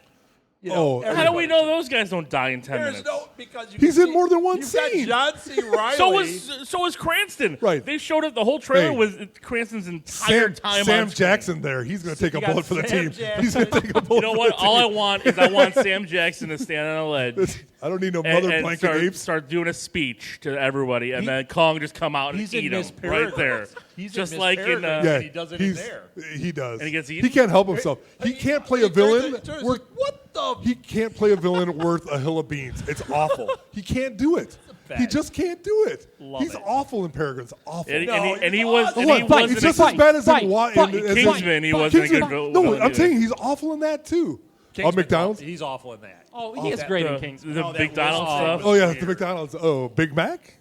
Oh, how do we know those guys don't die in 10 There's minutes? no because you He's can in more than one you've scene. Got John C. Riley. So was Cranston. Right. They showed it. The whole trailer Hey. was Cranston's entire time Sam on screen. Jackson there. He's going to take You a got bullet for the Sam team. Jackson. He's going to take a bullet You know for what? the All I team. want is I want Sam Jackson to stand on a ledge I don't need no and, mother and blanket start, apes. start doing a speech to everybody, and He- then Kong just come out and He's in eat him Miss right there. He's just in Miss like in Peregrine. Yeah, and he does it in he's- there. He does. And he gets eaten? He can't help himself. He can't play a villain. worth, What the? he can't play a villain worth a hill of beans. It's awful. He can't do it. bad. He just can't do it. Love He's it. awful in Peregrine's. Awful. And, No, and he he's was. awesome. And What? he Fine, wasn't it's just a- as bad as Fine, in fine. Kingsman, he wasn't a good villain. No, I'm either. saying he's awful in that too. Kingsman, McDonald's. He's awful in that. Oh, he is great in Kingsman. The Oh, that McDonald's was- stuff. Oh yeah, weird. the McDonald's. Oh, Big Mac.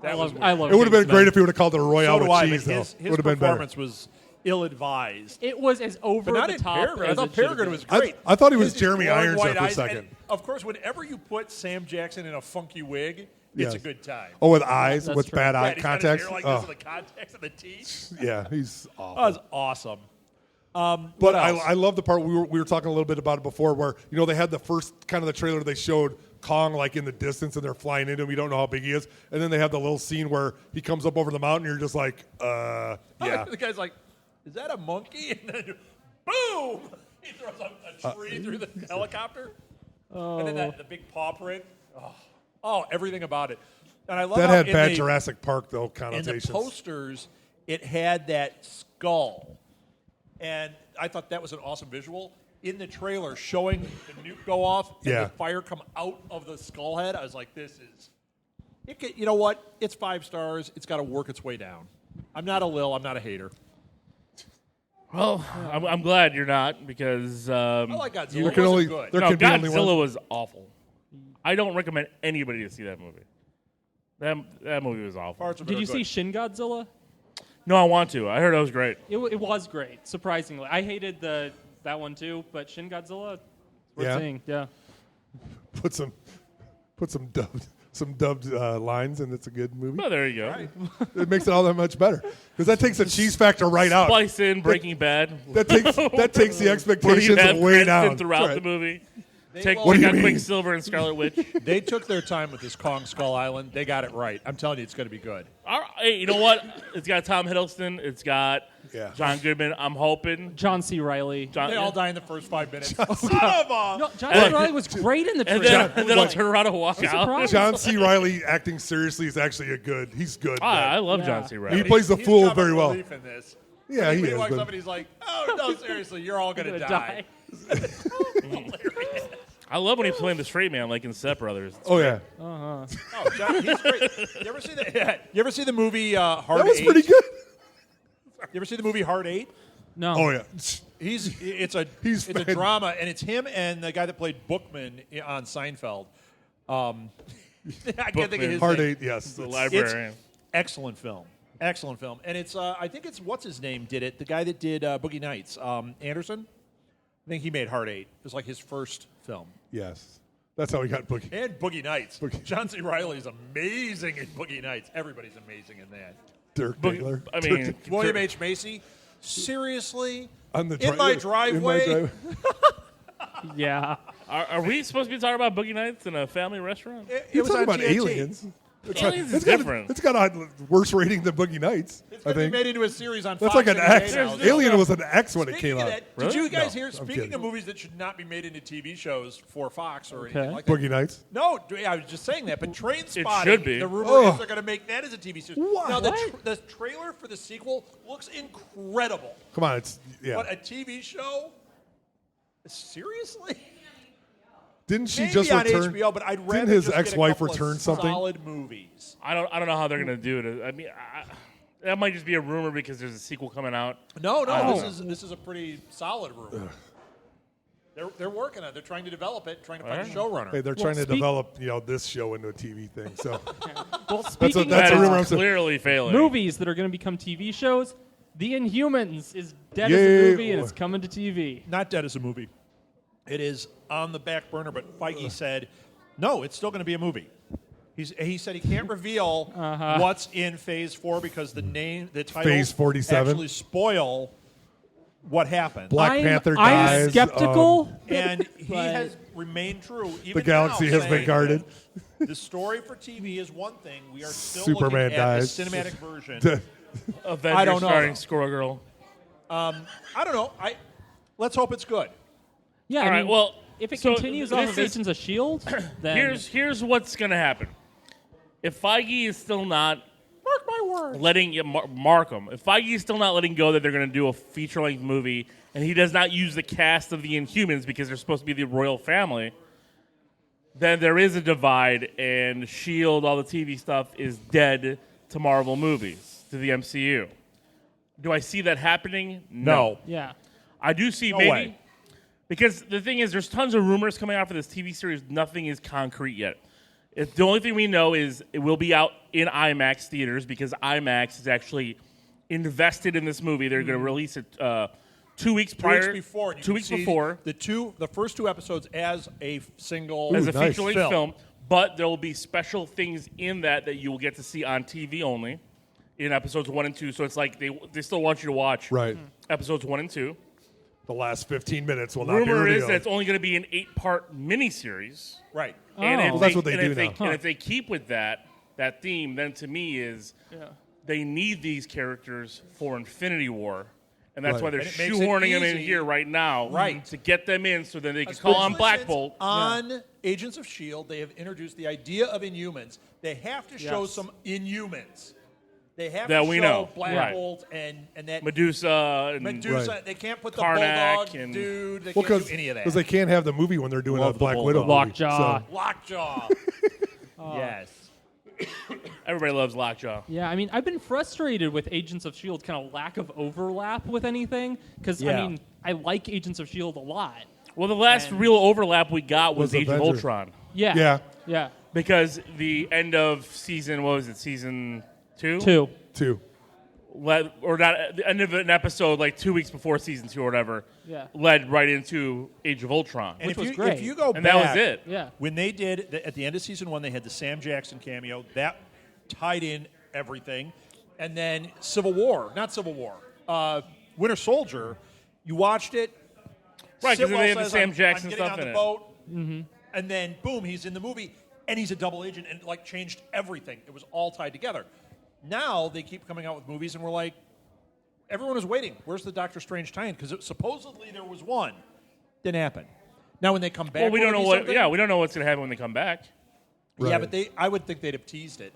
That I was love. I love. It would have been Kingsman. great if he would have called it a Royale So do with I, cheese, but though. his Would have been better. performance was ill-advised. It was as over But not the in top. Peregrine. I as thought it should have Peregrine been. was great. I thought he was His Jeremy glowing Irons white there for a eyes, second. and of course, whenever you put Sam Jackson in a funky wig, Yes. it's a good time. Oh, with eyes, That's with true. bad eye Right, he's got his contacts. hair like Oh, this with the contacts and the teeth. yeah, he's awful. That was awesome. But what else? I love the part we were talking a little bit about it before, where they had the first kind of the trailer they showed Kong like in the distance and they're flying into him. You don't know how big he is, and then they have the little scene where he comes up over the mountain. And you're just like, yeah. The guy's like, is that a monkey? And then, boom! He throws a tree through the helicopter. And then the big paw print. Oh, everything about it. And I love That how had in bad the- Jurassic Park, though, in connotations. the posters, it had that skull. And I thought that was an awesome visual. In the trailer, showing the nuke go off and Yeah. the fire come out of the skull head, I was like, this is... you know what? It's 5 stars. It's got to work its way down. I'm not a Lil. I'm not a hater. Well, I'm glad you're not because I like Godzilla. There It can wasn't only- good. there no, can be only Godzilla one. was awful. I don't recommend anybody to see that movie. That movie was awful. Parts of it Did are you see good. Shin Godzilla? No, I want to. I heard it was great. It was great, surprisingly. I hated that one too, but Shin Godzilla, worth Yeah? seeing. Yeah. Put some dubbed lines, and it's a good movie. Oh, there you go. It makes it all that much better because that takes the cheese factor right out. Splice in Breaking Bad. That takes the Where you expectations have way Cranston down. throughout That's the right. movie. They Take will- out Quicksilver and Scarlet Witch. They took their time with this Kong Skull Island. They got it right. I'm telling you, it's going to be good. All right, hey, you know what? It's got Tom Hiddleston. It's got Yeah. John Goodman. I'm hoping. John C. Reilly. John, They all die in the first 5 minutes. Son of a... No, John C. Reilly was great in the and trailer. then I'll turn around and walk out. surprised. John C. Reilly acting seriously is actually he's good. I love Yeah. John C. He Reilly. plays the He's fool got very well. belief in this. Yeah, he He is. walks but- up and he's like, "Oh no, seriously, you're all going to die." I love when he's playing the straight man, like in Step Brothers. Oh yeah, Oh, John, he's great. You ever see You ever see the movie Hard that was 8? pretty good. You ever see the movie Hard 8? No. Oh yeah, It's a fan- drama, and it's him and the guy that played Bookman on Seinfeld. I can't think of his Hard name. 8. Yes, The It's- librarian. Excellent film. Excellent film. And it's I think it's what's his name did it. The guy that did Boogie Nights, Anderson. I think he made Hard 8. It was like his first film. yes. That's how he got Boogie. And Boogie Nights. John C. Reilly is amazing in Boogie Nights. Everybody's amazing in that. Dirk Boogie- Diggler. I mean, William H. Macy. Seriously? On the in my driveway? Yeah. Are we supposed to be talking about Boogie Nights in a family restaurant? It You're was talking on about TNT. aliens. Aliens is It's got different. it's got a worse rating than Boogie Nights. It's I going to be think made into a series on that's Fox like an every X. day now. Alien was an X when it Speaking came of out. that, did you guys hear? I'm Speaking kidding. of movies that should not be made into TV shows for Fox or Okay. anything like that. Boogie Nights. No, I was just saying that. But Train Spotting, should be. the rumor Oh. is they're going to make that as a TV series. What? Now the trailer for the sequel looks incredible, Come on, it's but a TV show? Seriously? Didn't she Maybe just on return? HBO, but I'd rather Didn't his just get a ex-wife couple of return something? solid movies. I don't know how they're gonna do it. I mean, that might just be a rumor because there's a sequel coming out. No, Oh. this is a pretty solid rumor. They're working on it. They're trying to develop it, trying to find a Alright. showrunner. Hey, they're Well, trying to speak- develop this show into a TV thing. So Well, speaking That's That a rumor I'm is saying. clearly failing. movies that are going to become TV shows, The Inhumans is dead Yay. as a movie and it's coming to TV. Not dead as a movie. It is on the back burner, but Feige said, no, it's still going to be a movie. He said he can't reveal what's in Phase 4 because the title Phase 47? actually spoil what happened. Black Panther I'm dies. skeptical. And he But- has remained true. Even The galaxy now, has been saying guarded. that The story for TV is one thing. We are still Superman looking dies. at the cinematic version. Avengers I don't know, starring though. Squirrel Girl. I don't know. Let's hope it's good. Yeah, All I right, mean, well, if it so continues off this of is- Agents of S.H.I.E.L.D., then Here's what's gonna happen. If Feige is still not Mark my words. letting mark them, if Feige is still not letting go that they're gonna do a feature length movie, and he does not use the cast of the Inhumans because they're supposed to be the royal family, then there is a divide, and S.H.I.E.L.D., all the TV stuff, is dead to Marvel movies, to the MCU. Do I see that happening? No. yeah. I do see No maybe. way. Because the thing is, there's tons of rumors coming out for this TV series. Nothing is concrete yet. The only thing we know is it will be out in IMAX theaters because IMAX is actually invested in this movie. They're going to release it 2 weeks 2 prior. weeks before. You 2 can weeks see before. the first 2 episodes as a single As a nice. feature-length film. But there will be special things in that you will get to see on TV only in episodes 1 and 2. So it's like they still want you to watch Right. episodes 1 and 2. The last 15 minutes will not be Rumor is revealed. that it's only going to be an 8-part miniseries. Right. And Oh. if Well, that's what they and do if now. And if they keep with that theme, then to me is they need these characters for Infinity War, And that's Right. why they're And it makes it shoehorning them in easy. here right now, Right. to get them in, so then they can call on Especially Black since Bolt. On Agents of S.H.I.E.L.D., they have introduced the idea of Inhumans. They have to show Yes. some Inhumans. They have That to we show know. Black Right. Bolt and that Medusa. And Medusa. Right. They can't put the Karnak Bulldog and- dude. They Well, can't do any of that. because they can't have the movie when they're doing Love a the Black Bulldog. Widow movie. Lockjaw. So, Lockjaw. Yes. Everybody loves Lockjaw. Yeah, I mean, I've been frustrated with Agents of S.H.I.E.L.D. kind of lack of overlap with anything. Because, Yeah. I mean, I like Agents of S.H.I.E.L.D. a lot. Well, the last real overlap we got was Was Age of Avenger. Ultron. Yeah. Yeah. Yeah. Because the end of season, what was it, season 2? 2. Or not, the end of an episode like 2 weeks before season 2 or whatever, Yeah. led right into Age of Ultron. And Which if was you, great. If you go And back, that was it. Yeah. when they did at the end of season 1, they had the Sam Jackson cameo that tied in everything, and then Winter Soldier. You watched it, Right, 'cause then Sitwell they had the says, Sam I'm Jackson getting stuff on the in it. boat, and then boom, he's in the movie, and he's a double agent, and like changed everything. It was all tied together. Now they keep coming out with movies, and we're like, everyone is waiting. Where's the Doctor Strange tie-in? Because supposedly there was one, didn't happen. Now when they come back, Well, we will don't there know be what. something? Yeah, we don't know what's going to happen when they come back. Yeah, Right. but I would think they'd have teased it.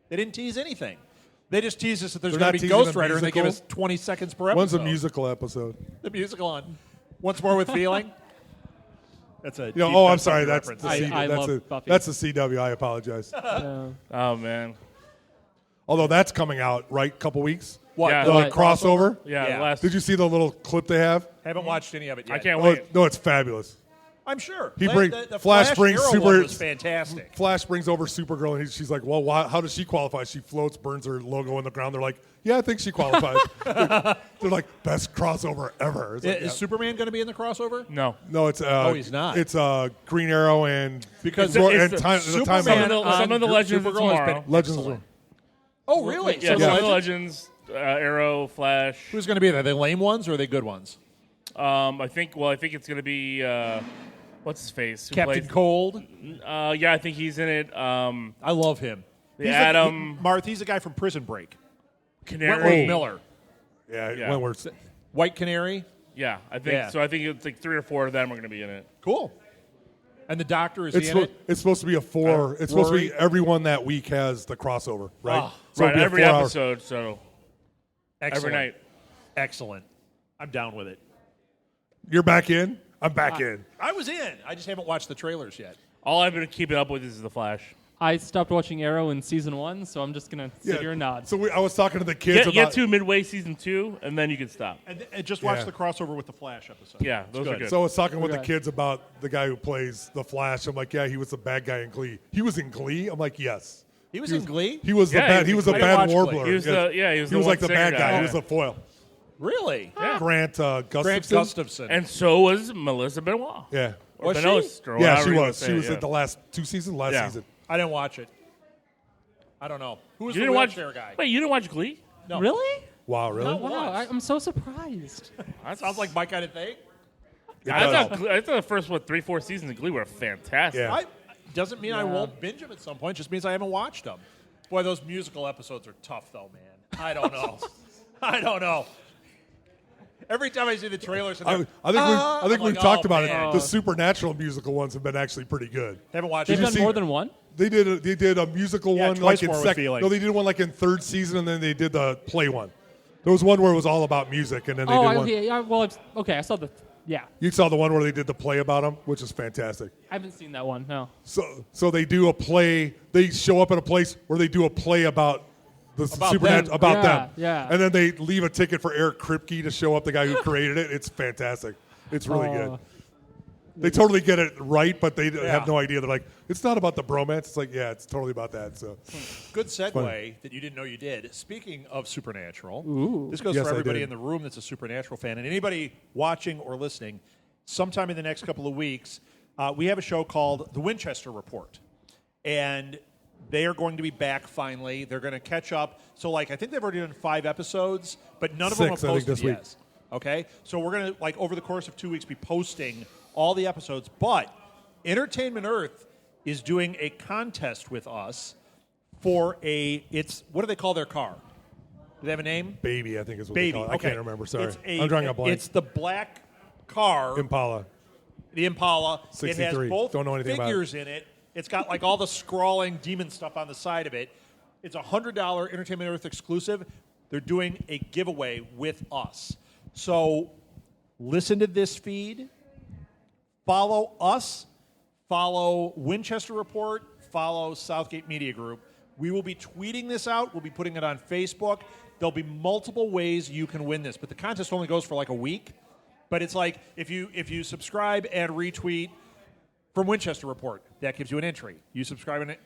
They didn't tease anything. They just teased us that there's They're going not to be teasing Ghost a Rider, and they give us musical? 20 seconds per episode. One's a musical episode. The musical on Once More with Feeling. That's a. You know, deep oh, I'm cut sorry. reference. That's the I that's love a, Buffy. that's the CW. I apologize. Oh man. Although that's coming out right, couple weeks. What? Yeah. The Right. crossover. Yeah. Yeah. Last. Did you see the little clip they have? Haven't watched any of it yet. I can't Oh, wait. no, it's fabulous. I'm sure. He La- bring- the Flash brings Arrow super- one was fantastic. Flash brings over Supergirl, and she's like, "Well, how does she qualify?" She floats, burns her logo on the ground. They're like, "Yeah, I think she qualifies." They're like, "Best crossover ever." It's like, Is Superman going to be in the crossover? No. No, it's he's not. It's Green Arrow and Because and it's the time, the time Superman out. Some of the on Legends of Supergirl has been Tomorrow. Legends. excellent. Oh, really? Yeah, So some of the the Legends, Arrow, Flash. Who's going to be there? Are they lame ones or are they good ones? I think it's going to be what's his face? Who Captain plays- Cold. Yeah, I think he's in it. I love him. The He's Atom- Marth, he's the guy from Prison Break. Canary. Wentworth Miller. Yeah, Yeah. Wentworth. White Canary. Yeah, I think Yeah. so. I think it's like 3 or 4 of them are going to be in it. Cool. And the Doctor, is It's he in it? it's supposed to be a 4. It's supposed to be Rory? everyone that week has the crossover, right? Ah, So Right, it'll be a every 4 hour- episode. So Excellent. every night. Excellent. I'm down with it. You're back in. I'm back in. I was in. I just haven't watched the trailers yet. All I've been keeping up with is the Flash. I stopped watching Arrow in season 1, so I'm just going to sit here and nod. So I was talking to the kids Get about. to midway season 2, and then you can stop. And just watch Yeah. the crossover with the Flash episode. Yeah, those are good. So I was talking with the Okay. kids about the guy who plays the Flash. I'm like, yeah, he was the bad guy in Glee. He was in Glee. I'm like, yes. He was in Glee? He was the Yeah, bad. he He was was in the Glee. I bad didn't watch warbler. Glee. He was the- yeah, he was he the was one like the bad singer guy. guy. He was the foil. Really? Yeah. Grant Gustafson. Grant Gustafson. And so was Melissa Benoit. Yeah. Or Was she? Benoist, or Yeah, however she you wanna was. say She it, was yeah. at the last 2 seasons. Last Yeah. season. I didn't watch it. I don't know. Who was You the didn't watch wheelchair guy? Wait, you didn't watch Glee? No. Really? Wow, really? No. Wow, Was. I'm so surprised. That sounds like my kind of thing. I thought the first 3-4 seasons of Glee were fantastic. Yeah. Doesn't mean I won't binge them at some point. Just means I haven't watched them. Boy, those musical episodes are tough, though, man. I don't know. I don't know. Every time I see the trailers, and I think I'm we've like, talked oh, about man. it. The supernatural musical ones have been actually pretty good. haven't watched They've it. done see- more than one? They did a musical Yeah, one twice like in more with second. feeling. No, they did one like in 3rd season, and then they did the play one. There was one where it was all about music, and then they did one. Okay. Yeah, well, okay. I saw the. Yeah, You saw the one where they did the play about them, which is fantastic. I haven't seen that one. No. So they do a play. They show up at a place where they do a play about the supernatural them. about Yeah, them. yeah. And then they leave a ticket for Eric Kripke to show up, the guy who created it. It's fantastic. It's really good. They totally get it right, but they have no idea. They're like, it's not about the bromance. It's like, yeah, it's totally about that. So Good segue that you didn't know you did. Speaking of Supernatural, this goes Yes, for I everybody did. in the room that's a Supernatural fan. And anybody watching or listening, sometime in the next couple of weeks, we have a show called The Winchester Report. And they are going to be back finally. They're going to catch up. So, I think they've already done 5 episodes, but none of them are 6, I think, posted this week. yet. Okay? So we're going to, over the course of 2 weeks, be posting all the episodes. But Entertainment Earth is doing a contest with us for what do they call their car? Do they have a name? Baby, I think is what Baby. they call it. I Okay. can't remember. Sorry. It's I'm drawing a blank. It's the black car. Impala. The Impala. It 63. has both Don't know anything about it. figures in it. It's got like all the scrawling demon stuff on the side of it. It's a $100 Entertainment Earth exclusive. They're doing a giveaway with us. So listen to this feed. Follow us. Follow Winchester Report. Follow Southgate Media Group. We will be tweeting this out. We'll be putting it on Facebook. There'll be multiple ways you can win this, but the contest only goes for like a week. But it's like if you subscribe and retweet from Winchester Report, that gives you an entry. You subscribe and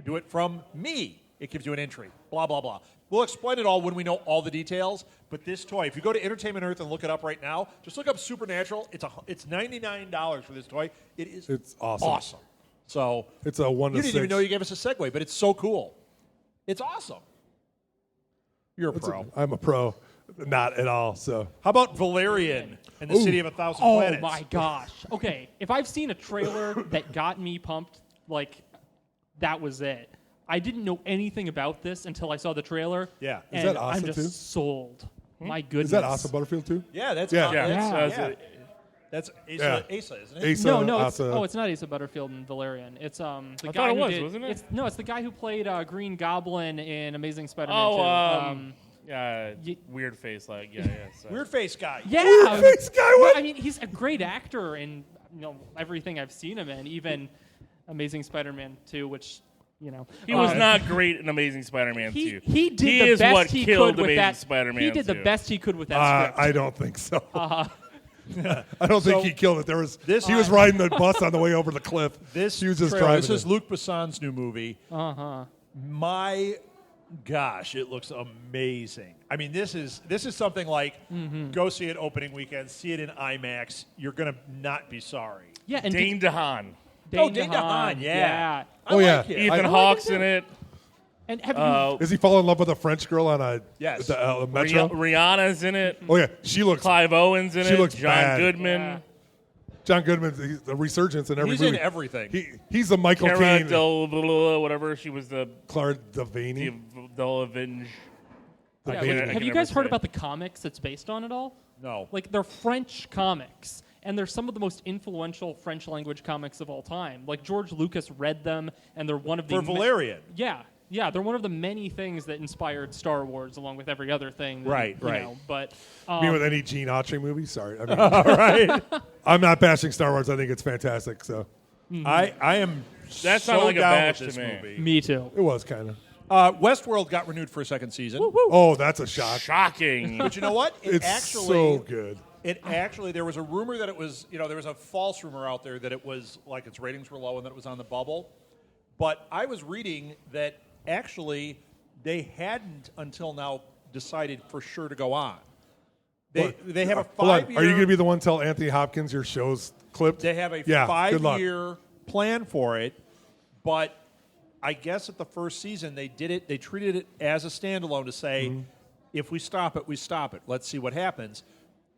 do it from me, it gives you an entry. Blah, blah, blah. We'll explain it all when we know all the details. But this toy, if you go to Entertainment Earth and look it up right now, just look up Supernatural. It's $99 for this toy. It's awesome. So It's a 1 to 6. you didn't even know you gave us a segue, but it's so cool. It's awesome. You're a pro. I'm a pro. Not at all. So How about Valerian and the City of 1,000 Oh Planets? my gosh. Okay, if I've seen a trailer that got me pumped, like that was it. I didn't know anything about this until I saw the trailer. Yeah. Is and that I'm Asa just too? sold. My goodness. is that Asa Butterfield too? Yeah, that's Yeah. That's Yeah. Asa, isn't it? Asa, No, Asa. it's not Asa Butterfield and Valerian. It's the I guy thought it who was, did, wasn't it? It's the guy who played Green Goblin in Amazing Spider-Man 2. Weird face, like yeah. So. Weird face guy. Yeah, Weird face guy, what? I mean, he's a great actor in everything I've seen him in, even Amazing Spider-Man 2, which He was not great in Amazing Spider-Man 2. He did He the is best what he killed could with Amazing that. Spider-Man He did the 2. best he could with that script. I don't think so. Uh-huh. I don't think So, he killed it. He this- was riding the bus on the way over the cliff. This he was just trailer, driving. This is it. Luc Besson's new movie. Uh-huh. My gosh, it looks amazing. I mean, this is something like go see it opening weekend, see it in IMAX. You're gonna not be sorry. Yeah, and Dane DeHaan. Dane DeHaan, yeah. I Oh, yeah. like it. Ethan I- Hawke's in it. And have you? Does he fall in love with a French girl on a Yes. the metro? Rihanna's in it. Oh yeah, she looks. Clive Owen's in She it. looks John bad. Goodman. Yeah. John Goodman's he's the resurgence in every He's movie. in everything. He's the Michael Cara Caine. Del whatever. She was the Clara Devaney. Avenge. The Yeah, Vaney. I have can you guys never heard say. about the comics it's based on at all? No. Like they're French comics, and they're some of the most influential French language comics of all time. Like George Lucas read them, and they're one of the For Valerian. Yeah, they're one of the many things that inspired Star Wars, along with every other thing. Right. But You mean with any Gene Autry movie? Sorry, I mean, All right. I'm not bashing Star Wars. I think it's fantastic. So I am That so sounded like a down bash with this to me. movie. me too. it was kind of. Westworld got renewed for a second season. Oh, that's a shock. Shocking. But you know what? It's so good. It actually, there was a rumor that it was, there was a false rumor out there that it was like its ratings were low and that it was on the bubble. But I was reading that actually they hadn't until now decided for sure to go on. They have a Hold on. 5-year. Are you going to be the one to tell Anthony Hopkins your show's clipped? They have a good luck. 5-year plan for it, but I guess at the first season they did it. They treated it as a standalone to say, if we stop it, we stop it. Let's see what happens.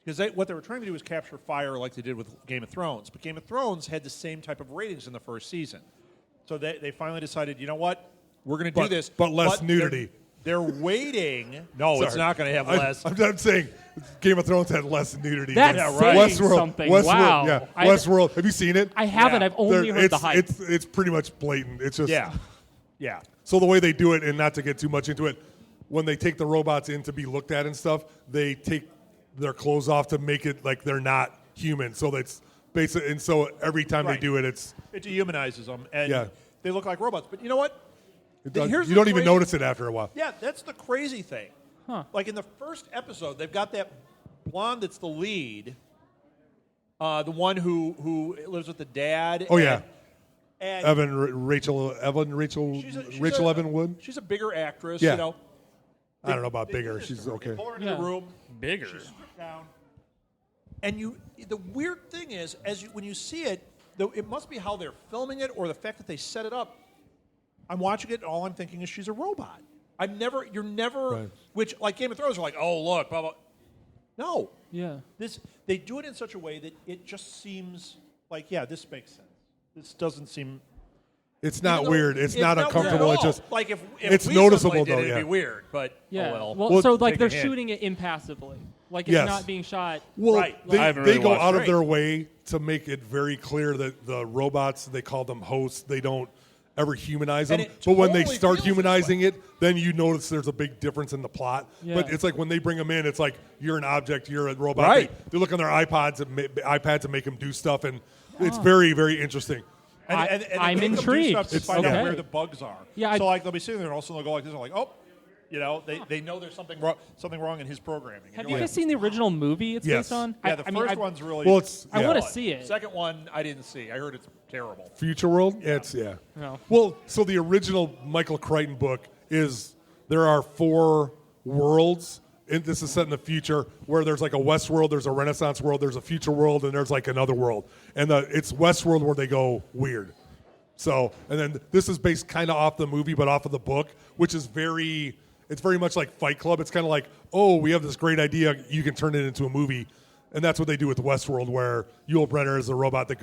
Because what they were trying to do was capture fire like they did with Game of Thrones. But Game of Thrones had the same type of ratings in the first season. So they finally decided, you know what? We're going to do this. but less nudity. They're waiting. No, it's Sorry. not going to have less. I'm saying Game of Thrones had less nudity. That's than saying Westworld. something. Westworld, Wow. Yeah. I- Westworld. Have you seen it? I haven't. Yeah. I've only heard the hype. It's pretty much blatant. It's just Yeah. So the way they do it, and not to get too much into it, when they take the robots in to be looked at and stuff, they take their clothes off to make it like they're not human. So that's basic. And so every time Right. they do it, it dehumanizes them, and they look like robots. But you know what? does, Here's you the don't even crazy- notice it after a while. Yeah, that's the crazy thing. Like in the first episode, they've got that blonde that's the lead, the one who lives with the dad. Oh, yeah. And Rachel she's Evan Wood. She's a bigger actress. Yeah. You know. I don't know about They do bigger. this She's to her. okay. They pull her into Yeah. the room. Bigger. She's stripped down. And the weird thing is, when you see it, though, it must be how they're filming it or the fact that they set it up. I'm watching it, and all I'm thinking is she's a robot. You're never, Right. which like Game of Thrones are like, oh look, blah blah. No, Yeah. they do it in such a way that it just seems like, yeah, this makes sense. This doesn't seem. It's not Even though weird. It's not weird uncomfortable. at It's all. just like if it's we noticeable, suddenly did though, it, it'd yeah. be weird. But Yeah. oh well, Well, so like take they're a hint. shooting it impassively, like it's Yes. not being shot. well, Right. they, I haven't they really go watched out it. of their way to make it very clear that the robots, they call them hosts, they don't ever humanize them. And it But when they totally start feels this humanizing way. it, then you notice there's a big difference in the plot. Yeah. But it's like when they bring them in, it's like you're an object, you're a robot. Right. They look on their iPads and make them do stuff, and it's very, very interesting. And they I'm make them do intrigued. stuff to It's- find okay. out where the bugs are. Yeah, so like they'll be sitting there and all of a sudden they'll go like this and like, oh, they know there's something wrong in his programming. And Have you're you like, guys seen the original movie it's Yes. based on? Yeah, the I mean, first one's really. Well, it's I yeah. want to see it. Second one I didn't see. I heard it's terrible. Future World? It's No. Well, so the original Michael Crichton book is there are 4 worlds. And this is set in the future where there's like a West world, there's a Renaissance world, there's a future world, and there's like another world. And it's West world where they go weird. So, and then this is based kind of off the movie, but off of the book, which is it's very much like Fight Club. It's kind of like, oh, we have this great idea, you can turn it into a movie. And that's what they do with Westworld, where Yul Brynner is a robot that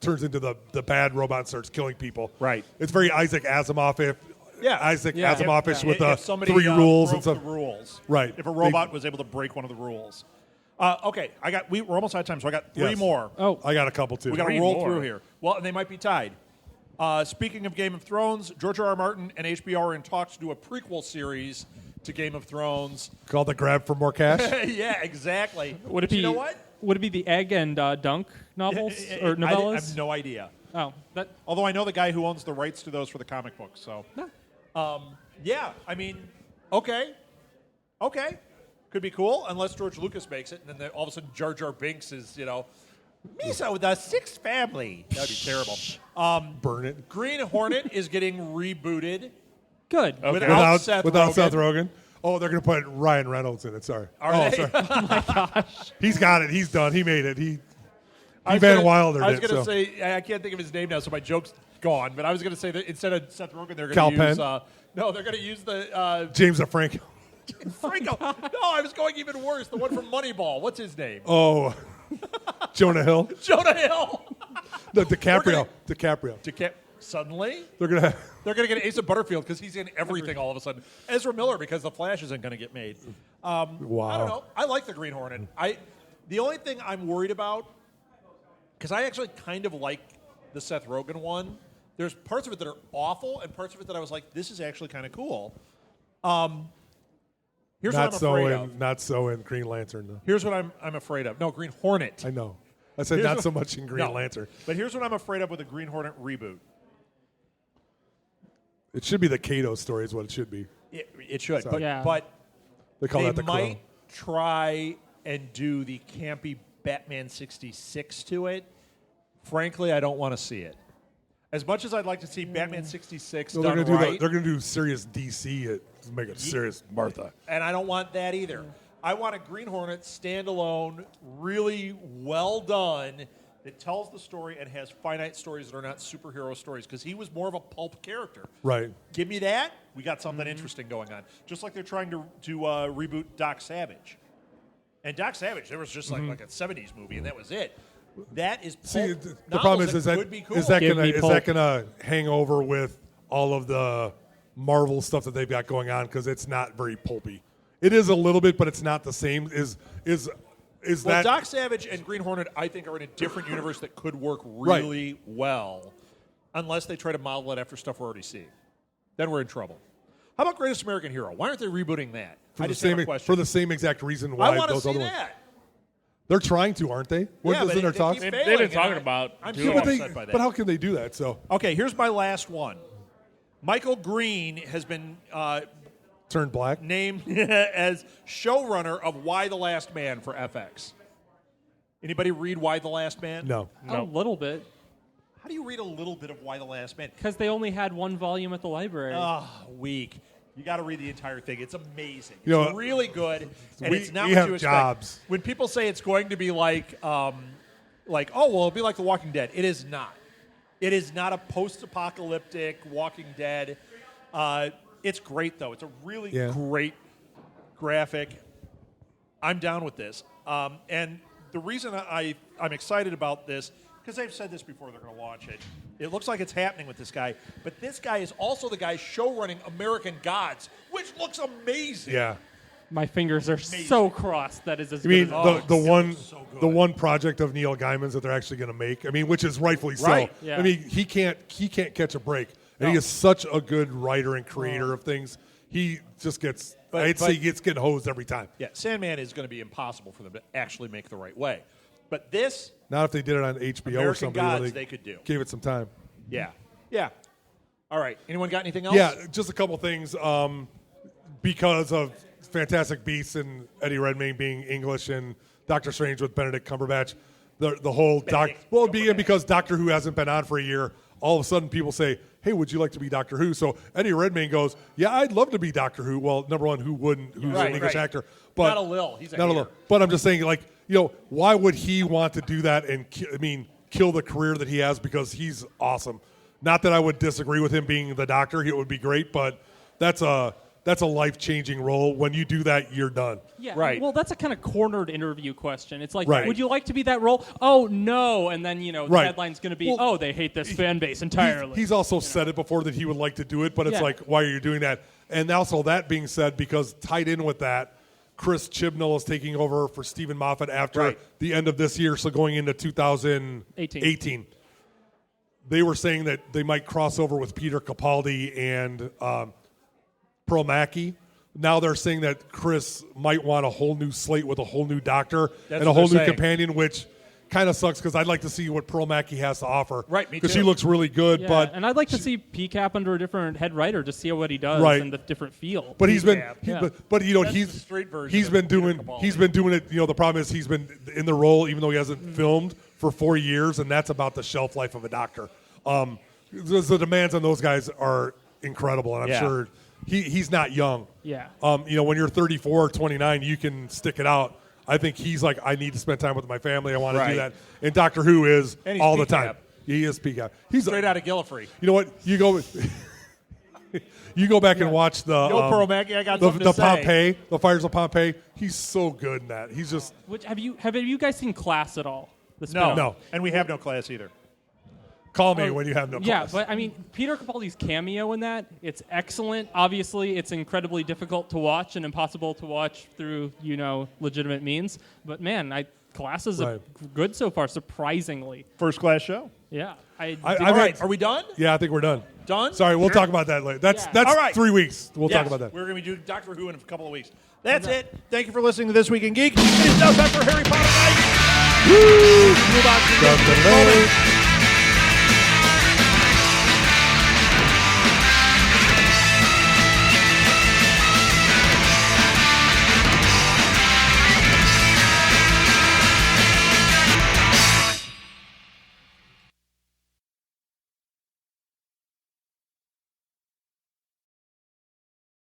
turns into the bad robot and starts killing people. Right. It's very Isaac Asimov. Isaac Yeah. Asimov-ish with the If somebody 3 rules broke and stuff. The rules. Right. If a robot was able to break one of the rules. Okay, we're almost out of time, so I got 3 Yes. more. Oh, I got a couple too. We got to 3 roll more. through here. Well, and they might be tied. Speaking of Game of Thrones, George R. R. Martin and HBO are in talks to do a prequel series to Game of Thrones. Called the Grab for More Cash. Yeah, exactly. would it But be? you know what? Would it be the Egg and Dunk novels or I novellas? have no idea. Oh, that Although I know the guy who owns the rights to those for the comic books. So, yeah, I mean, okay. Could be cool, unless George Lucas makes it, and then all of a sudden Jar Jar Binks is, Misa with the 6th family. That'd be terrible. Burn it. Green Hornet is getting rebooted good. Okay. without Seth Rogen. Oh, they're going to put Ryan Reynolds in it. Sorry. Are they? Sorry. Oh my gosh. He's got it. He's done. He made it. He I was Van gonna- Wilder I was did, going to so. say, I can't think of his name now, so my joke's gone. But I was going to say that instead of Seth Rogen, they're Kal going to use. Penn? No, they're going to use the James DeFranco. Franco. No, I was going even worse. The one from Moneyball. What's his name? Oh, Jonah Hill. Jonah Hill. No, DiCaprio. We're DiCaprio. Suddenly, They're going to. they're going to get Asa Butterfield because he's in everything all of a sudden. Ezra Miller because The Flash isn't going to get made. Wow. I don't know. I like the Green Hornet. The only thing I'm worried about, because I actually kind of like the Seth Rogen one. There's parts of it that are awful, and parts of it that I was like, this is actually kind of cool. Here's what I'm afraid of. Not so in Green Lantern, though. Here's what I'm afraid of. No, Green Hornet. I know. I said Here's not what- so much in Green No. Lantern. But here's what I'm afraid of with the Green Hornet reboot. It should be the Kato story is what it should be. It should, Sorry. Yeah. but They call they that the might Crow. try and do the campy Batman 66 to it. Frankly, I don't want to see it. As much as I'd like to see Batman 66 No, they're done gonna do right, they're going to do serious DC it to make it serious Martha. and I don't want that either. I want a Green Hornet standalone, really well done, that tells the story and has finite stories that are not superhero stories, because he was more of a pulp character. Right. Give me that. We got something interesting going on. Just like they're trying to reboot Doc Savage. And Doc Savage, there was just like a 70s movie, and that was it. That is pulp See, the novels problem is could be cool. is that Give gonna me is pulp. that gonna hang over with all of the Marvel stuff that they've got going on, because it's not very pulpy. It is a little bit, but it's not the same. Is Well, that Doc Savage and Green Hornet, I think, are in a different universe that could work really well, unless they try to model it after stuff we're already seeing. Then we're in trouble. How about Greatest American Hero? Why aren't they rebooting that? I just have a question. for the same exact reason I why want to those see other ones? that. They're trying to, aren't they? Yeah, Isn't but there they talks? keep They've failing, been talking and about I'm doing so it. But, upset by that. but how can they do that? So Okay, here's my last one. Michael Green has been turn black. named as showrunner of Why the Last Man for FX. Anybody read Why the Last Man? No. A little bit, How do you read a little bit of Why the Last Man? because they only had one volume at the library. Weak. You got to read the entire thing. It's amazing. It's You know, really good, and we- it's not we what have you expect. jobs. When people say it's going to be like, oh, well, it'll be like The Walking Dead. It is not. It is not a post-apocalyptic Walking Dead. It's great, though. It's a really Yeah. great graphic. I'm down with this. And the reason I'm excited about this because they've said this before, they're going to launch it. It looks like it's happening with this guy, but this guy is also the guy showrunning American Gods, which looks amazing. Yeah. My fingers are so crossed. That is as I mean, good as the one project of Neil Gaiman's that they're actually going to make. I mean, which is rightfully so. Right. Yeah. I mean, he can't catch a break, and he is such a good writer and creator of things. He just gets. I'd say he gets getting hosed every time. Yeah, Sandman is going to be impossible for them to actually make the right way. But this, Not if they did it on HBO or American something. Gods, where they could do. Gave it some time. Yeah. All right. Anyone got anything else? Yeah, just a couple things. Because of Fantastic Beasts and Eddie Redmayne being English and Doctor Strange with Benedict Cumberbatch, the whole because Doctor Who hasn't been on for a year, all of a sudden people say, hey, would you like to be Doctor Who? So Eddie Redmayne goes, yeah, I'd love to be Doctor Who. Well, number one, who wouldn't? Who's an English actor? But not a Lil. He's a not a hater. Lil. But I'm just saying, why would he want to do that and kill the career that he has, because he's awesome. Not that I would disagree with him being the Doctor. It would be great, but that's a life-changing role. When you do that, you're done. Yeah, right. Well, that's a kind of cornered interview question. It's like, Right. would you like to be that role? Oh, no. And then, the Right. headline's going to be, Well, they hate this fan base entirely. He's also said it before that he would like to do it, but it's Yeah. like, why are you doing that? And also, that being said, because tied in with that, Chris Chibnall is taking over for Stephen Moffat after the end of this year, so going into 2018. They were saying that they might cross over with Peter Capaldi and Pearl Mackie. Now they're saying that Chris might want a whole new slate with a whole new Doctor and a what whole they're new saying. companion, which kind of sucks because I'd like to see what Pearl Mackie has to offer. Right, me Because too. she looks really good, Yeah, but and I'd like to see PCAP under a different head writer to see what he does Right. and the different feel. But he's been, Yeah. but That's the he's straight version he's of been Peter doing Capaldi. he's been doing it. The problem is he's been in the role even though he hasn't filmed for 4 years, and that's about the shelf life of a Doctor. The demands on those guys are incredible, and I'm Yeah. sure he's not young. Yeah. When you're 34 or 29, you can stick it out. I think he's like, I need to spend time with my family. I want to Right. do that. And Doctor Who is And he's all the PCAP. time. He is PCAP. He's Straight out of Gillifrey. You know what? You go. You go back and watch the Pearl Mackie, I got the something to say. Pompeii, the Fires of Pompeii. He's so good in that. He's just Which have you guys seen Class at all? The No. spin-off? No. And we have no class either. call me when you have no Yeah, class. but I mean, Peter Capaldi's cameo in that, it's excellent. Obviously, it's incredibly difficult to watch and impossible to watch through, legitimate means. But man, Class is Right. good so far, surprisingly. First class show. Yeah. I All think- right, are we done? Yeah, I think we're done. Done? Sorry, we'll Sure. talk about that later. That's Yeah. All right. 3 weeks. We'll Yes, talk about that. We're going to be doing Doctor Who in a couple of weeks. That's it. Thank you for listening to This Week in Geek. It is now time for Harry Potter Night. Woo! New box. Dun, dun, dun.